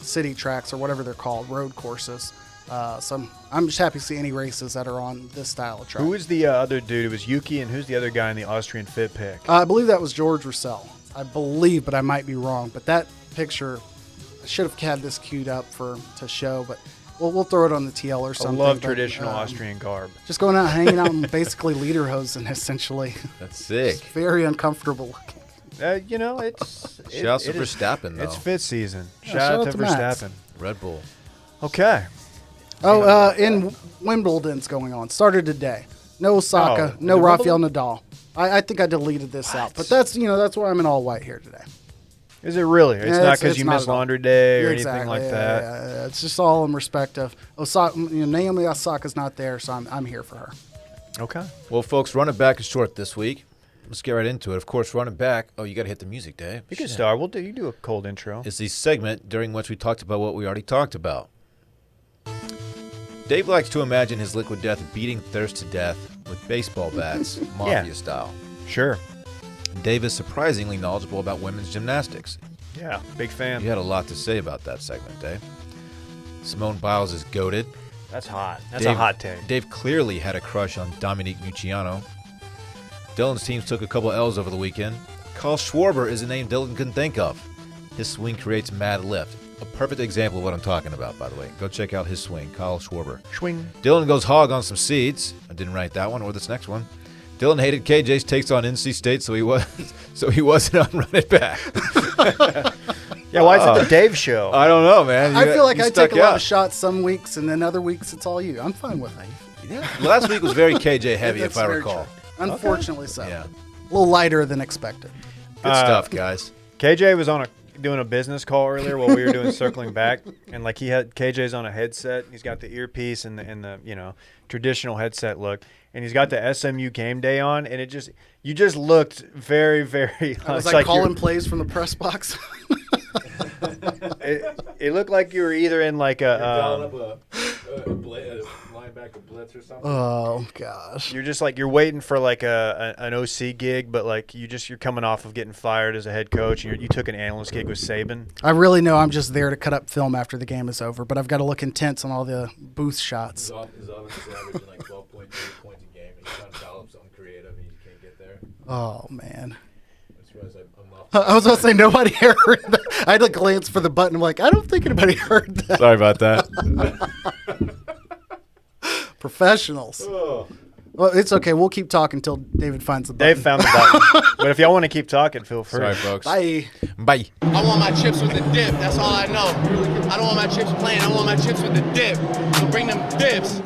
city tracks or whatever they're called, road courses. So I'm just happy to see any races that are on this style of track. Who was the other dude? It was Yuki, and who's the other guy in the Austrian fit pick? I believe that was George Russell. I believe, but I might be wrong. But that picture, I should have had this queued up to show, but we'll throw it on the TL or something. I love traditional Austrian garb. Just going out, hanging out, and basically lederhosen, essentially. That's sick. It's very uncomfortable looking. It's Shouts to Verstappen, though. It's fit season. Yeah, Shout out to Max. Verstappen. Red Bull. Okay. And Wimbledon's going on. Started today. No Osaka, no is it Rafael Nadal. I think I deleted this out, but that's why I'm in all white here today. Is it really? It's Yeah, not because it's you not missed at all. laundry day or Exactly, anything like yeah, that. yeah. It's just all in respect of Osaka. Naomi Osaka's not there, so I'm here for her. Okay. Well, folks, running back is short this week. Let's get right into it. Of course, running back. Oh, you got to hit the music, Dave. You can start. You do a cold intro. It's the segment during which we talked about what we already talked about. Dave likes to imagine his liquid death beating thirst to death with baseball bats, mafia style. Sure. Dave is surprisingly knowledgeable about women's gymnastics. Yeah, big fan. You had a lot to say about that segment, Dave. Simone Biles is goated. That's hot. That's a hot take. Dave clearly had a crush on Dominique Mucciano. Dillon's teams took a couple L's over the weekend. Carl Schwarber is a name Dillon couldn't think of. His swing creates mad lift. A perfect example of what I'm talking about, by the way. Go check out his swing, Carl Schwarber. Swing. Dillon goes hog on some seeds. I didn't write that one or this next one. Dillon hated KJ's takes on NC State, so he wasn't on Run It Back. Yeah, why is it the Dave show? I don't know, man. I feel like I take a lot out. of shots some weeks, and then other weeks it's all you. I'm fine with it. Yeah. Last week was very KJ heavy, That's if I very recall. true. Unfortunately so. Yeah. A little lighter than expected. Good stuff, guys. KJ was doing a business call earlier while we were doing circling back, and KJ's on a headset. He's got the earpiece and the traditional headset look, and he's got the SMU game day on, and you just looked very, very. I was like calling plays from the press box. It looked like you were either in like a linebacker blitz or something. Oh gosh. you're just you're waiting for an OC gig, but you're coming off of getting fired as a head coach, and you took an analyst gig with Saban. I really know I'm just there to cut up film after the game is over, but I've got to look intense on all the booth shots. His offense is averaging 12.2 points a game, and he's trying to develop something creative, and he can't get there. Oh man. I'm off. I was about to say nobody heard that. I had to glance for the button. I'm like, I don't think anybody heard that. Sorry about that. Professionals. Well, it's okay. We'll keep talking until David finds the button. Dave found the button. But if y'all want to keep talking, feel free. Sorry, folks. Bye. Bye. I want my chips with the dip. That's all I know. I don't want my chips plain. I want my chips with the dip. So bring them dips.